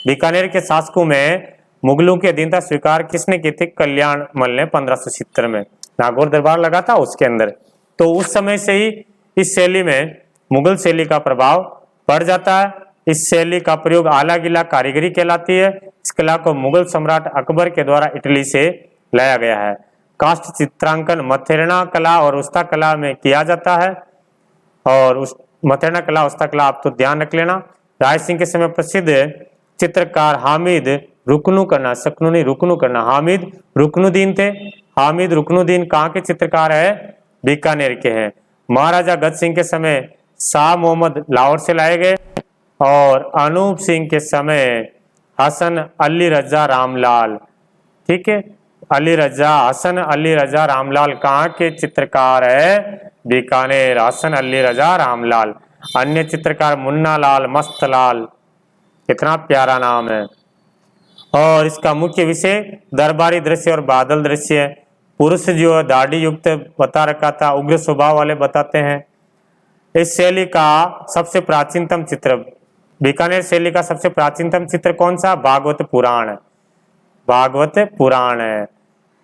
बीकानेर के शासकों में मुगलों की अधीनता स्वीकार किसने की थी? कल्याण मल ने 1570 में नागौर दरबार लगा था उसके अंदर। तो उस समय से ही इस शैली में मुगल शैली का प्रभाव पड़ जाता है। इस शैली का प्रयोग आला गिला कारीगरी कहलाती है। इस कला को मुगल सम्राट अकबर के द्वारा इटली से लाया गया है। काष्ठ चित्रांकन मथेरना कला और उस्ता कला में किया जाता है। और उस मथेरना कला उस्ता कला आप तो ध्यान रख लेना। राय सिंह के समय प्रसिद्ध चित्रकार हामिद रुकनुद्दीन थे। हामिद रुकनुद्दीन कहाँ के चित्रकार है? बीकानेर के हैं। महाराजा गज सिंह के समय शाह मोहम्मद लाहौर से लाए गए, और अनूप सिंह के समय हसन अली रजा रामलाल, ठीक है, हसन अली रजा रामलाल कहाँ के चित्रकार है? बीकानेर, हसन अली रजा रामलाल। अन्य चित्रकार मुन्ना लाल, मस्त लाल, कितना प्यारा नाम है। और इसका मुख्य विषय दरबारी दृश्य और बादल दृश्य है। पुरुष जो दाढ़ी युक्त बता रखा था, उग्र स्वभाव वाले बताते हैं। इस शैली का सबसे प्राचीनतम चित्र, बीकानेर शैली का सबसे प्राचीनतम चित्र कौन सा? भागवत पुराण है, भागवत पुराण है।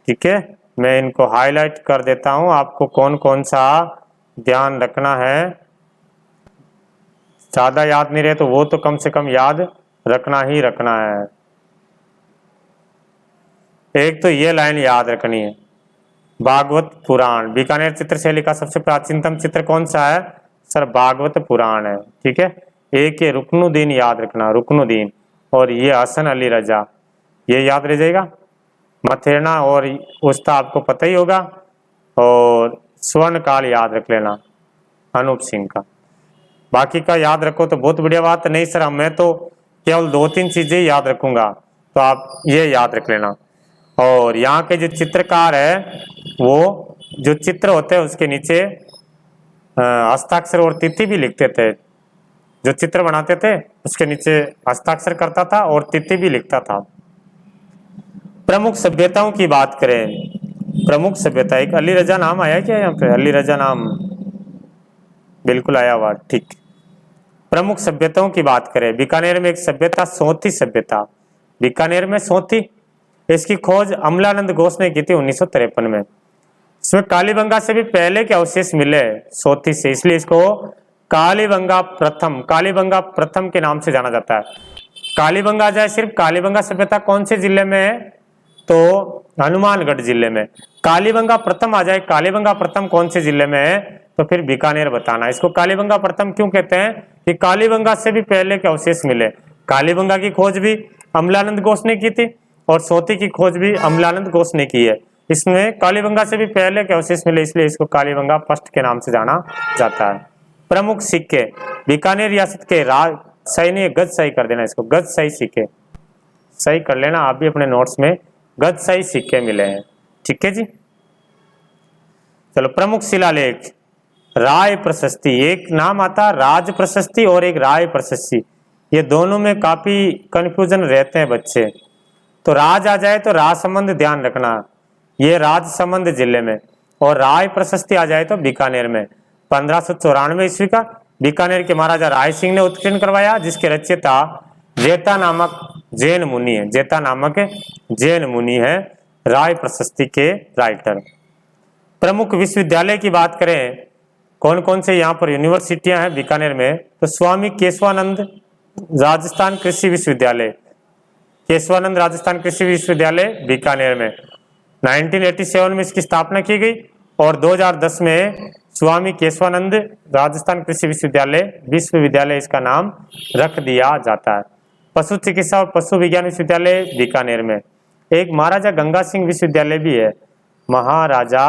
ठीक है, मैं इनको हाईलाइट कर देता हूं, आपको कौन कौन सा ध्यान रखना है। ज्यादा याद नहीं रहे तो वो तो कम से कम याद रखना ही रखना है। एक तो ये लाइन याद रखनी है, भागवत पुराण। बीकानेर चित्रशैली का सबसे प्राचीनतम चित्र कौन सा है? सर भागवत पुराण है। ठीक है, एक ये रुकनुद्दीन याद रखना, रुकनुद्दीन, और ये हसन अली रजा, ये याद रह जाएगा। मथेरना और उस्ता आपको पता ही होगा, और स्वर्ण काल याद रख लेना अनूप सिंह का। बाकी का याद रखो तो बहुत बढ़िया बात। नहीं सर मैं तो केवल 2-3 चीजें याद रखूंगा, तो आप ये याद रख लेना। और यहाँ के जो चित्रकार है वो जो चित्र होते हैं उसके नीचे हस्ताक्षर और तिथि भी लिखते थे। जो चित्र बनाते थे उसके नीचे हस्ताक्षर करता था और तिथि भी लिखता था। प्रमुख सभ्यताओं की बात करें, प्रमुख सभ्यता, एक अली रजा नाम आया क्या यहाँ पे? अली रजा नाम बिल्कुल आया हुआ, ठीक। प्रमुख सभ्यताओं की बात करें, बीकानेर में एक सभ्यता सोथी सभ्यता, बीकानेर में सोथी, इसकी खोज अमलानंद घोष ने की थी 1953 में। इसमें कालीबंगा से भी पहले के अवशेष मिले सोथी से, इसलिए इसको कालीबंगा प्रथम, कालीबंगा प्रथम के नाम से जाना जाता है। कालीबंगा जाए, सिर्फ कालीबंगा सभ्यता कौन से जिले में है? तो हनुमानगढ़ जिले में। कालीबंगा प्रथम आ जाए, कालीबंगा प्रथम कौन से जिले में है? तो फिर बीकानेर बताना। इसको कालीबंगा प्रथम क्यों कहते हैं? कि कालीबंगा से भी पहले के अवशेष मिले। कालीबंगा की खोज भी अमलानंद घोष ने की थी और सोती की खोज भी अमलानंद घोष ने की है। इसमें कालीबंगा से भी पहले के अवशेष मिले, इसलिए इसको कालीबंगा फर्स्ट के नाम से जाना जाता है। प्रमुख सिक्के, बीकानेर रियासत के राज, सही नहीं, गज सही कर देना इसको, गज सही सिक्के सही कर लेना आप भी अपने नोट्स में, गज सही सिक्के मिले हैं। ठीक है जी, चलो। प्रमुख शिलालेख, राय प्रशस्ति, एक नाम आता राज प्रशस्ति और एक राय प्रशस्ति, ये दोनों में काफी कंफ्यूजन रहते हैं बच्चे। तो राज आ जाए तो राजसमंद ध्यान रखना, ये राजसमंद जिले में, और राय प्रशस्ति आ जाए तो बीकानेर में। 1594 ईस्वी का बीकानेर के महाराजा राय सिंह ने उत्कीर्ण करवाया, जिसके रचयिता जेता नामक जैन मुनि है, जेता नामक जैन मुनि है, राय प्रशस्ति के राइटर। प्रमुख विश्वविद्यालय की बात करें, कौन कौन से यहाँ पर यूनिवर्सिटियां हैं बीकानेर में? तो स्वामी केशवानंद राजस्थान कृषि विश्वविद्यालय, केशवानंद राजस्थान कृषि विश्वविद्यालय बीकानेर में 1987 में इसकी स्थापना की गई, और 2010 में स्वामी केशवानंद राजस्थान कृषि विश्वविद्यालय इसका नाम रख दिया जाता है। पशु चिकित्सा और पशु विज्ञान विश्वविद्यालय बीकानेर में। एक महाराजा गंगा सिंह विश्वविद्यालय भी है, महाराजा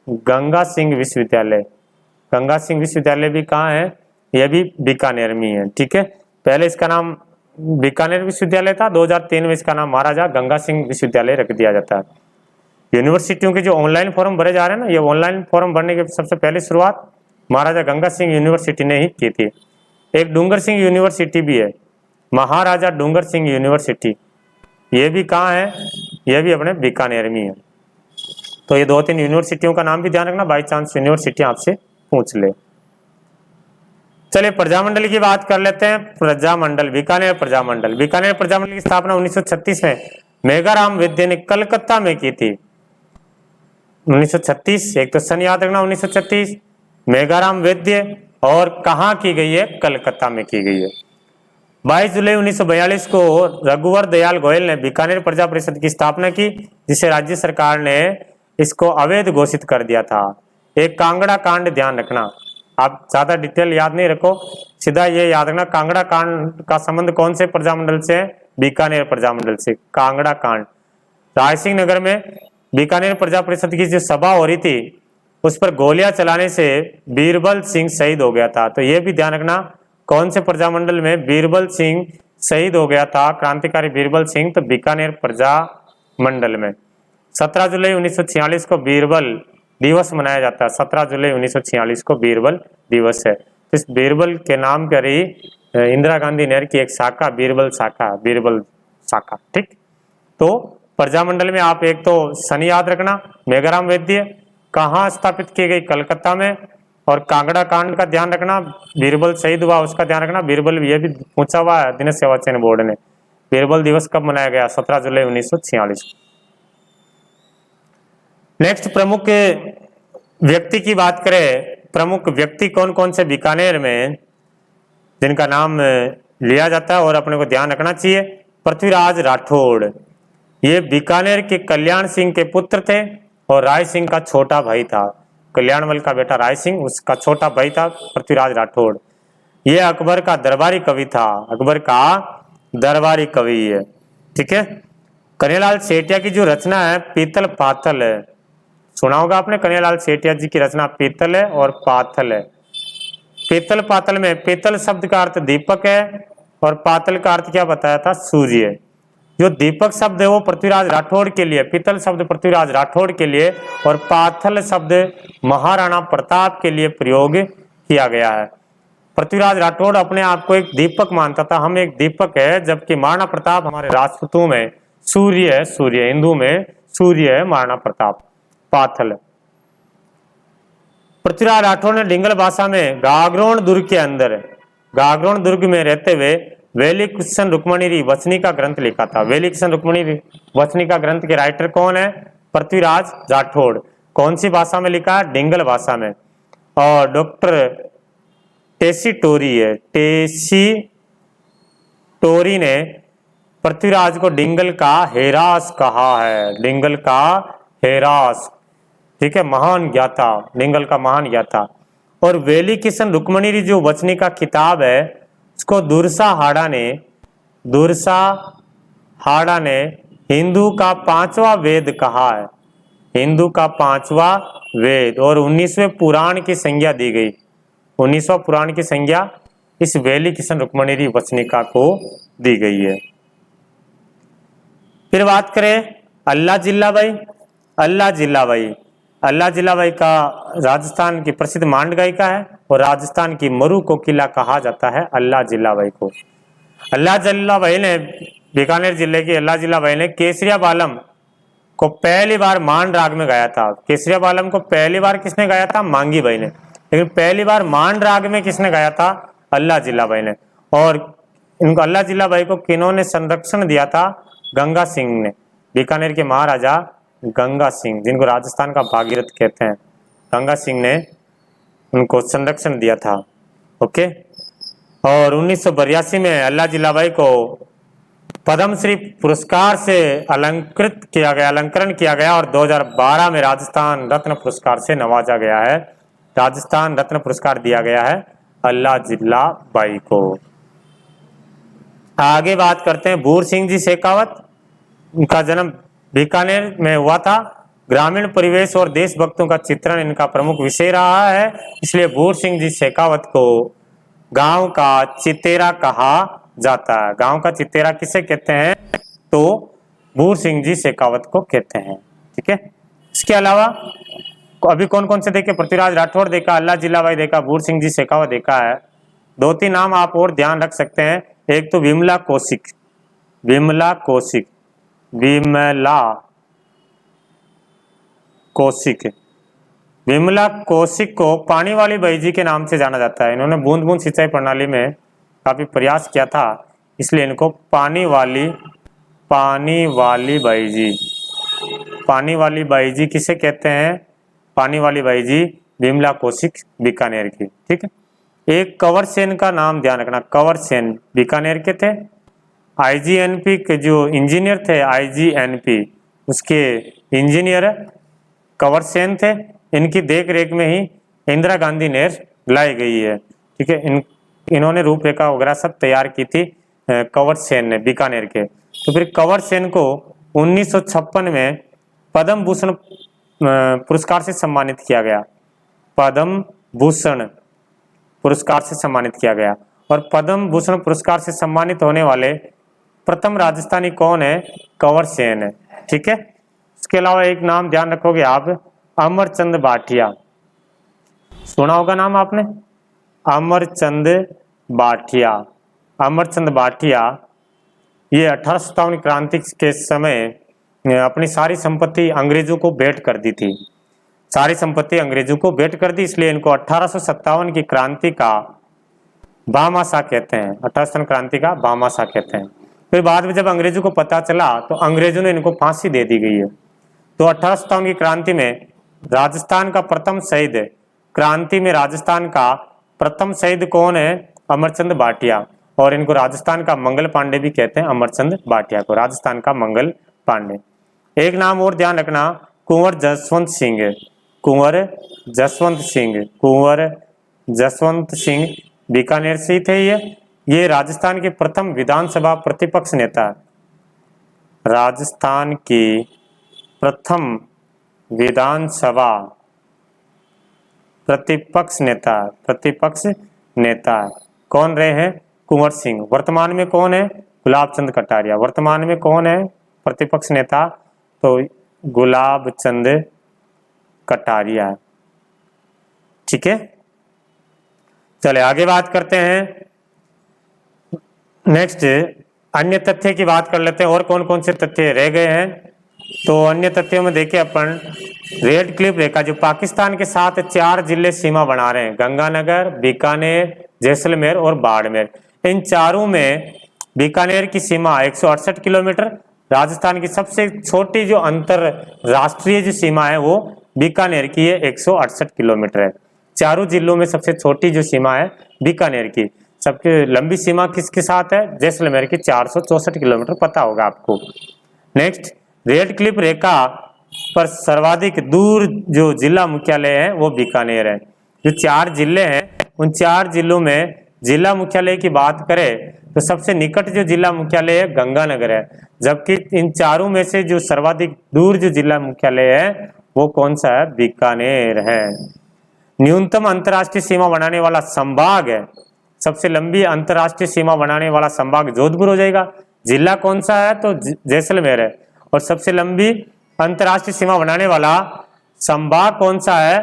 गंगा सिंह विश्वविद्यालय, गंगा सिंह विश्वविद्यालय भी कहाँ है? यह भी बीकानेर में है। ठीक है, पहले इसका नाम बीकानेर विश्वविद्यालय था, 2003 में इसका नाम महाराजा गंगा सिंह विश्वविद्यालय रख दिया जाता है। यूनिवर्सिटियों के जो ऑनलाइन फॉर्म भरे जा रहे हैं ना, ये ऑनलाइन फॉर्म भरने की सबसे पहले शुरुआत महाराजा गंगा सिंह यूनिवर्सिटी ने ही की थी। एक डूंगर सिंह यूनिवर्सिटी भी है, महाराजा डूंगर सिंह यूनिवर्सिटी, ये भी कहाँ है? ये भी अपने बीकानेर में है। तो ये 2-3 यूनिवर्सिटियों का नाम भी ध्यान रखना, बाई चांस यूनिवर्सिटी आपसे पूछ ले। चलिए प्रजामंडल की बात कर लेते हैं। प्रजामंडल, बीकानेर प्रजामंडल, बीकानेर प्रजामंडल की स्थापना 1936 में मेघाराम वैद्य ने कलकत्ता में की थी। 1936, एक तो सन याद रखना 1936, मेघाराम वैद्य, और कहाँ की गई है? कलकत्ता में की गई है। 22 जुलाई 1942 को रघुवर दयाल गोयल ने बीकानेर प्रजा परिषद की स्थापना की, जिसे राज्य सरकार ने इसको अवैध घोषित कर दिया था। एक कांगड़ा कांड ध्यान रखना, आप ज्यादा डिटेल याद नहीं रखो, सीधा ये याद रखना कांगड़ा कांड का संबंध कौन से प्रजामंडल से है? बीकानेर प्रजामंडल से। कांगड़ा कांड, रायसिंह नगर में बीकानेर प्रजा परिषद की जो सभा हो रही थी उस पर गोलियां चलाने से बीरबल सिंह शहीद हो गया था। तो ये भी ध्यान रखना, कौन से प्रजामंडल में बीरबल सिंह शहीद हो गया था, क्रांतिकारी बीरबल सिंह? तो बीकानेर प्रजा मंडल में। 17 जुलाई 1946 को बीरबल दिवस मनाया जाता है? 17 जुलाई 1946 को बीरबल दिवस है। तो इस बीरबल के नाम पर ही इंदिरा गांधी नहर की एक शाखा बीरबल शाखा, ठीक। तो प्रजामंडल में आप एक तो शनि याद रखना, मेघाराम वैद्य, कहाँ स्थापित की गई? कलकत्ता में। और कांगड़ा कांड का ध्यान रखना, बीरबल शहीद हुआ उसका ध्यान रखना। बीरबल ये भी पूछा हुआ है दिनेश सेवा चयन बोर्ड ने, बीरबल दिवस कब मनाया गया? 17 जुलाई 1946 को। नेक्स्ट, प्रमुख व्यक्ति की बात करें, प्रमुख व्यक्ति कौन कौन से बीकानेर में जिनका नाम लिया जाता है और अपने को ध्यान रखना चाहिए? पृथ्वीराज राठौड़, ये बीकानेर के कल्याण सिंह के पुत्र थे और राय सिंह का छोटा भाई था। कल्याणमल का बेटा राय सिंह, उसका छोटा भाई था पृथ्वीराज राठौड़। ये अकबर का दरबारी कवि था, अकबर का दरबारी कवि है, ठीक है। कन्हैयालाल सेठिया की जो रचना है पीतल पाथल है, सुना होगा आपने, कन्हैयालाल सेठिया जी की रचना पीतल है और पाथल है। पीतल पातल में पीतल शब्द का अर्थ दीपक है और पातल का अर्थ क्या बताया था? सूर्य। जो दीपक शब्द है वो पृथ्वीराज राठौड़ के लिए, पीतल शब्द पृथ्वीराज राठौड़ के लिए और पाथल शब्द महाराणा प्रताप के लिए प्रयोग किया गया है। पृथ्वीराज राठौड़ अपने आप को एक दीपक मानता था, हम एक दीपक है, जबकि महाराणा प्रताप हमारे राजपूतों में सूर्य है, सूर्य हिंदू में सूर्य है महाराणा प्रताप, पाथल। पृथ्वीराज राठौड़ ने डिंगल भाषा में गागरोन दुर्ग के अंदर, गागरोन दुर्ग में रहते हुए वेली कृष्ण रुक्मणी वचनी का ग्रंथ लिखा था। वेली कृष्ण रुक्मणी वचनी का ग्रंथ के राइटर कौन है? पृथ्वीराज राठौड़। कौन सी भाषा में लिखा है? डिंगल भाषा में। और डॉक्टर टेसी टोरी है, टेसी टोरी ने पृथ्वीराज को डिंगल का हेरास कहा है, डिंगल का हेरास, ठीक है, महान ज्ञाता, डिंगल का महान ज्ञाता। और वेली किशन रुक्मणी जो वचनी का किताब है उसको दुर्सा हाड़ा ने हिंदू का 5वां वेद कहा है, हिंदू का 5वां वेद। और 19वें पुराण की संज्ञा दी गई, 19वां पुराण की संज्ञा इस वेली किशन रुक्मणी वचनिका को दी गई है। फिर बात करें अल्लाह जिल्लाबाई। अल्लाह जिल्लाबाई का राजस्थान की प्रसिद्ध मांड गायिका है और राजस्थान की मरु कोकिला कहा जाता है अल्लाह जिल्लाबाई को। अल्लाह जिल्लाबाई ने, बीकानेर जिले की अल्लाह जिल्लाबाई ने केसरिया बालम को पहली बार मांड राग में गाया था। केसरिया बालम को पहली बार किसने गाया था? मांगी बाई ने। लेकिन पहली बार मांड राग में किसने गाया था? अल्लाह जिल्लाबाई ने। और इनको अल्लाह जिल्लाबाई को किन्होंने संरक्षण दिया था? गंगा सिंह ने, बीकानेर के महाराजा गंगा सिंह, जिनको राजस्थान का भागीरथ कहते हैं, गंगा सिंह ने उनको संरक्षण दिया था। ओके। और 1982 में अल्लाह जिल्लाबाई को पद्मश्री पुरस्कार से अलंकरण किया गया और 2012 में राजस्थान रत्न पुरस्कार से नवाजा गया है। राजस्थान रत्न पुरस्कार दिया गया है अल्लाह जिल्लाबाई को। आगे बात करते हैं भूर सिंह जी शेखावत। उनका जन्म बीकानेर में हुआ था। ग्रामीण परिवेश और देशभक्तों का चित्रण इनका प्रमुख विषय रहा है, इसलिए भूर सिंह जी शेखावत को गांव का चितेरा कहा जाता है। गांव का चितेरा किसे कहते हैं? तो भूर सिंह जी शेखावत को कहते हैं, ठीक है। इसके अलावा अभी कौन कौन से देखे? पृथ्वीराज राठौड़ देखा, अल्लाह जिल्लाबाई देखा, भूर सिंह जी शेखावत देखा है। 2-3 नाम आप और ध्यान रख सकते हैं। एक तो विमला कौशिक, विमला कौशिक को पानी वाली बाई जी के नाम से जाना जाता है। इन्होंने बूंद बूंद सिंचाई प्रणाली में काफी प्रयास किया था, इसलिए इनको पानी वाली बाई जी किसे कहते हैं? पानी वाली बाई जी विमला कौशिक बीकानेर की, ठीक है। एक कंवर सेन का नाम ध्यान रखना, कंवर सेन बीकानेर के थे। आईजीएनपी के जो इंजीनियर थे, आईजीएनपी उसके इंजीनियर कंवर सेन थे। इनकी देख रेख में ही इंदिरा गांधी नहर लाई गई है, ठीक है। इन्होंने रूपरेखा वगैरह सब तैयार की थी कंवर सेन ने, बीकानेर के। तो फिर कंवर सेन को 1956 में पद्म भूषण पुरस्कार से सम्मानित किया गया, पद्म भूषण पुरस्कार से सम्मानित किया गया। और पद्म भूषण पुरस्कार से सम्मानित होने वाले प्रथम राजस्थानी कौन है? कंवर सेन है, ठीक है। इसके अलावा एक नाम ध्यान रखोगे आप, अमरचंद भाटिया, सुना होगा नाम आपने, अमरचंद भाटिया। अमरचंद भाटिया ये 1857 क्रांति के समय अपनी सारी संपत्ति अंग्रेजों को भेंट कर दी थी, सारी संपत्ति अंग्रेजों को भेंट कर दी, इसलिए इनको 1857 की क्रांति का भामाशाह कहते हैं, 1857 क्रांति का भामाशाह कहते हैं। फिर बाद में जब अंग्रेजों को पता चला तो अंग्रेजों ने इनको फांसी दे दी गई है। तो 1857 की क्रांति में राजस्थान का प्रथम शहीद, क्रांति में राजस्थान का प्रथम शहीद कौन है? अमरचंद भाटिया, और इनको राजस्थान का मंगल पांडे भी कहते हैं, अमरचंद भाटिया को राजस्थान का मंगल पांडे। एक नाम और ध्यान रखना, कुंवर जसवंत सिंह, कुंवर जसवंत सिंह, कुंवर जसवंत सिंह बीकानेर से थे। ये राजस्थान के प्रथम विधानसभा प्रतिपक्ष नेता, राजस्थान की प्रथम विधानसभा प्रतिपक्ष नेता कौन रहे हैं? कुंवर सिंह। वर्तमान में कौन है? गुलाब चंद कटारिया। वर्तमान में कौन है प्रतिपक्ष नेता? तो गुलाब चंद कटारिया। ठीक है, चले आगे बात करते हैं। नेक्स्ट अन्य तथ्य की बात कर लेते हैं, और कौन कौन से तथ्य रह गए हैं। तो अन्य तथ्यों में देखिए अपन, रेड क्लिफ रेखा जो पाकिस्तान के साथ 4 जिले सीमा बना रहे हैं, गंगानगर, बीकानेर, जैसलमेर और बाड़मेर। इन चारों में बीकानेर की सीमा 168 किलोमीटर, राजस्थान की सबसे छोटी जो अंतरराष्ट्रीय जो सीमा है वो बीकानेर की है, 168 किलोमीटर है। चारों जिलों में सबसे छोटी जो सीमा है बीकानेर की। सबसे लंबी सीमा किसके साथ है? जैसलमेर की 464 किलोमीटर, पता होगा आपको। नेक्स्ट, रेड क्लिफ रेखा पर सर्वाधिक दूर जो जिला मुख्यालय है वो बीकानेर है। जो 4 जिले हैं उन 4 जिलों में जिला मुख्यालय की बात करें तो सबसे निकट जो जिला मुख्यालय है गंगानगर है, जबकि इन चारों में से जो सर्वाधिक दूर जो जिला मुख्यालय है वो कौन सा है? बीकानेर है। न्यूनतम अंतर्राष्ट्रीय सीमा बनाने वाला संभाग है, सबसे लंबी अंतर्राष्ट्रीय सीमा बनाने वाला संभाग जोधपुर हो जाएगा। जिला कौन सा है? तो जैसलमेर है। और सबसे लंबी अंतर्राष्ट्रीय सीमा बनाने वाला संभाग कौन सा है?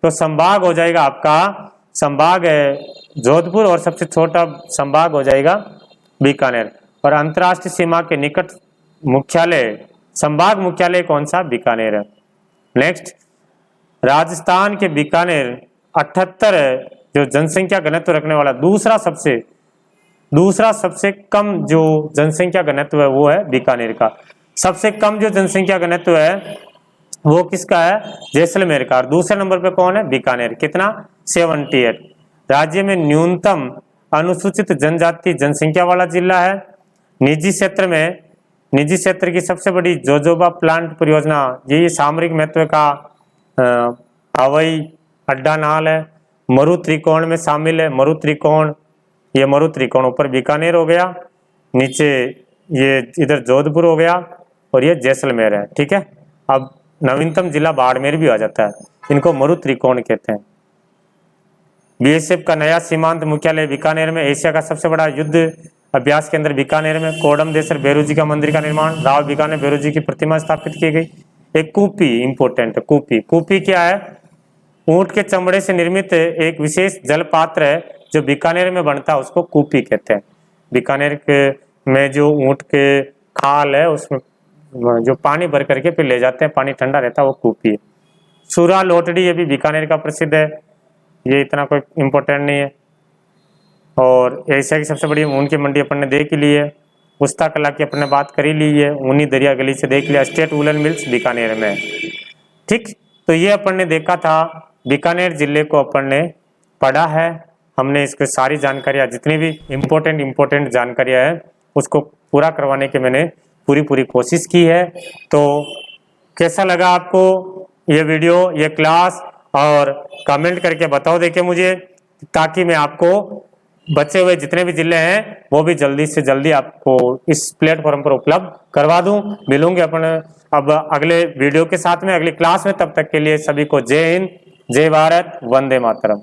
तो संभाग हो जाएगा आपका, संभाग है जोधपुर, और सबसे छोटा संभाग हो जाएगा बीकानेर। और अंतर्राष्ट्रीय सीमा के निकट मुख्यालय, संभाग मुख्यालय कौन सा? बीकानेर है। नेक्स्ट, राजस्थान के बीकानेर 78 जो जनसंख्या घनत्व रखने वाला दूसरा सबसे कम जो जनसंख्या घनत्व है वो है बीकानेर का। सबसे कम जो जनसंख्या घनत्व है वो किसका है? जैसलमेर का। और दूसरे नंबर पे कौन है? बीकानेर। कितना? 78। राज्य में न्यूनतम अनुसूचित जनजाति जनसंख्या वाला जिला है। निजी क्षेत्र की सबसे बड़ी जोजोबा प्लांट परियोजना, ये सामरिक महत्व का हवाई अड्डा नाल है। मरु त्रिकोण में शामिल है। मरु त्रिकोण, ये मरु त्रिकोण ऊपर बीकानेर हो गया, नीचे ये इधर जोधपुर हो गया, और ये जैसलमेर है। ठीक है, अब नवीनतम जिला बाड़मेर भी आ जाता है। इनको मरु त्रिकोण कहते हैं। बीएसएफ का नया सीमांत मुख्यालय बीकानेर में। एशिया का सबसे बड़ा युद्ध अभ्यास केंद्र बीकानेर में। कोडम देसर बेरू जी का मंदिर का निर्माण। राव बीकानेर बेरू जी की प्रतिमा स्थापित की गई। एक कूपी इंपोर्टेंट है। कूपी क्या है? ऊंट के चमड़े से निर्मित एक विशेष जल पात्र है जो बीकानेर में बनता है, उसको कूपी कहते हैं। बीकानेर के में जो ऊंट के खाल है उसमें जो पानी भर करके फिर ले जाते हैं, पानी ठंडा रहता है, वो कूपी है। सूरा लोटड़ी ये भी बीकानेर का प्रसिद्ध है, ये इतना कोई इम्पोर्टेंट नहीं है। और एशिया की सबसे बड़ी ऊन की मंडी अपन ने देख ली है। पुस्ता कला की अपन ने बात करी ली है, ऊनी दरिया गली से देख लिया। स्टेट वुलन मिल्स बीकानेर में। ठीक, तो ये अपन ने देखा था, बीकानेर जिले को अपन ने पढ़ा है। हमने इसके सारी जानकारियाँ, जितनी भी इम्पोर्टेंट जानकारियाँ हैं उसको पूरा करवाने की मैंने पूरी कोशिश की है। तो कैसा लगा आपको ये वीडियो, ये क्लास, और कमेंट करके बताओ देखे मुझे, ताकि मैं आपको बचे हुए जितने भी जिले हैं वो भी जल्दी से जल्दी आपको इस प्लेटफॉर्म पर उपलब्ध करवा दूं। मिलूंगे अपन अब अगले वीडियो के साथ में, अगली क्लास में। तब तक के लिए सभी को जय हिंद, जय भारत, वंदे मातरम।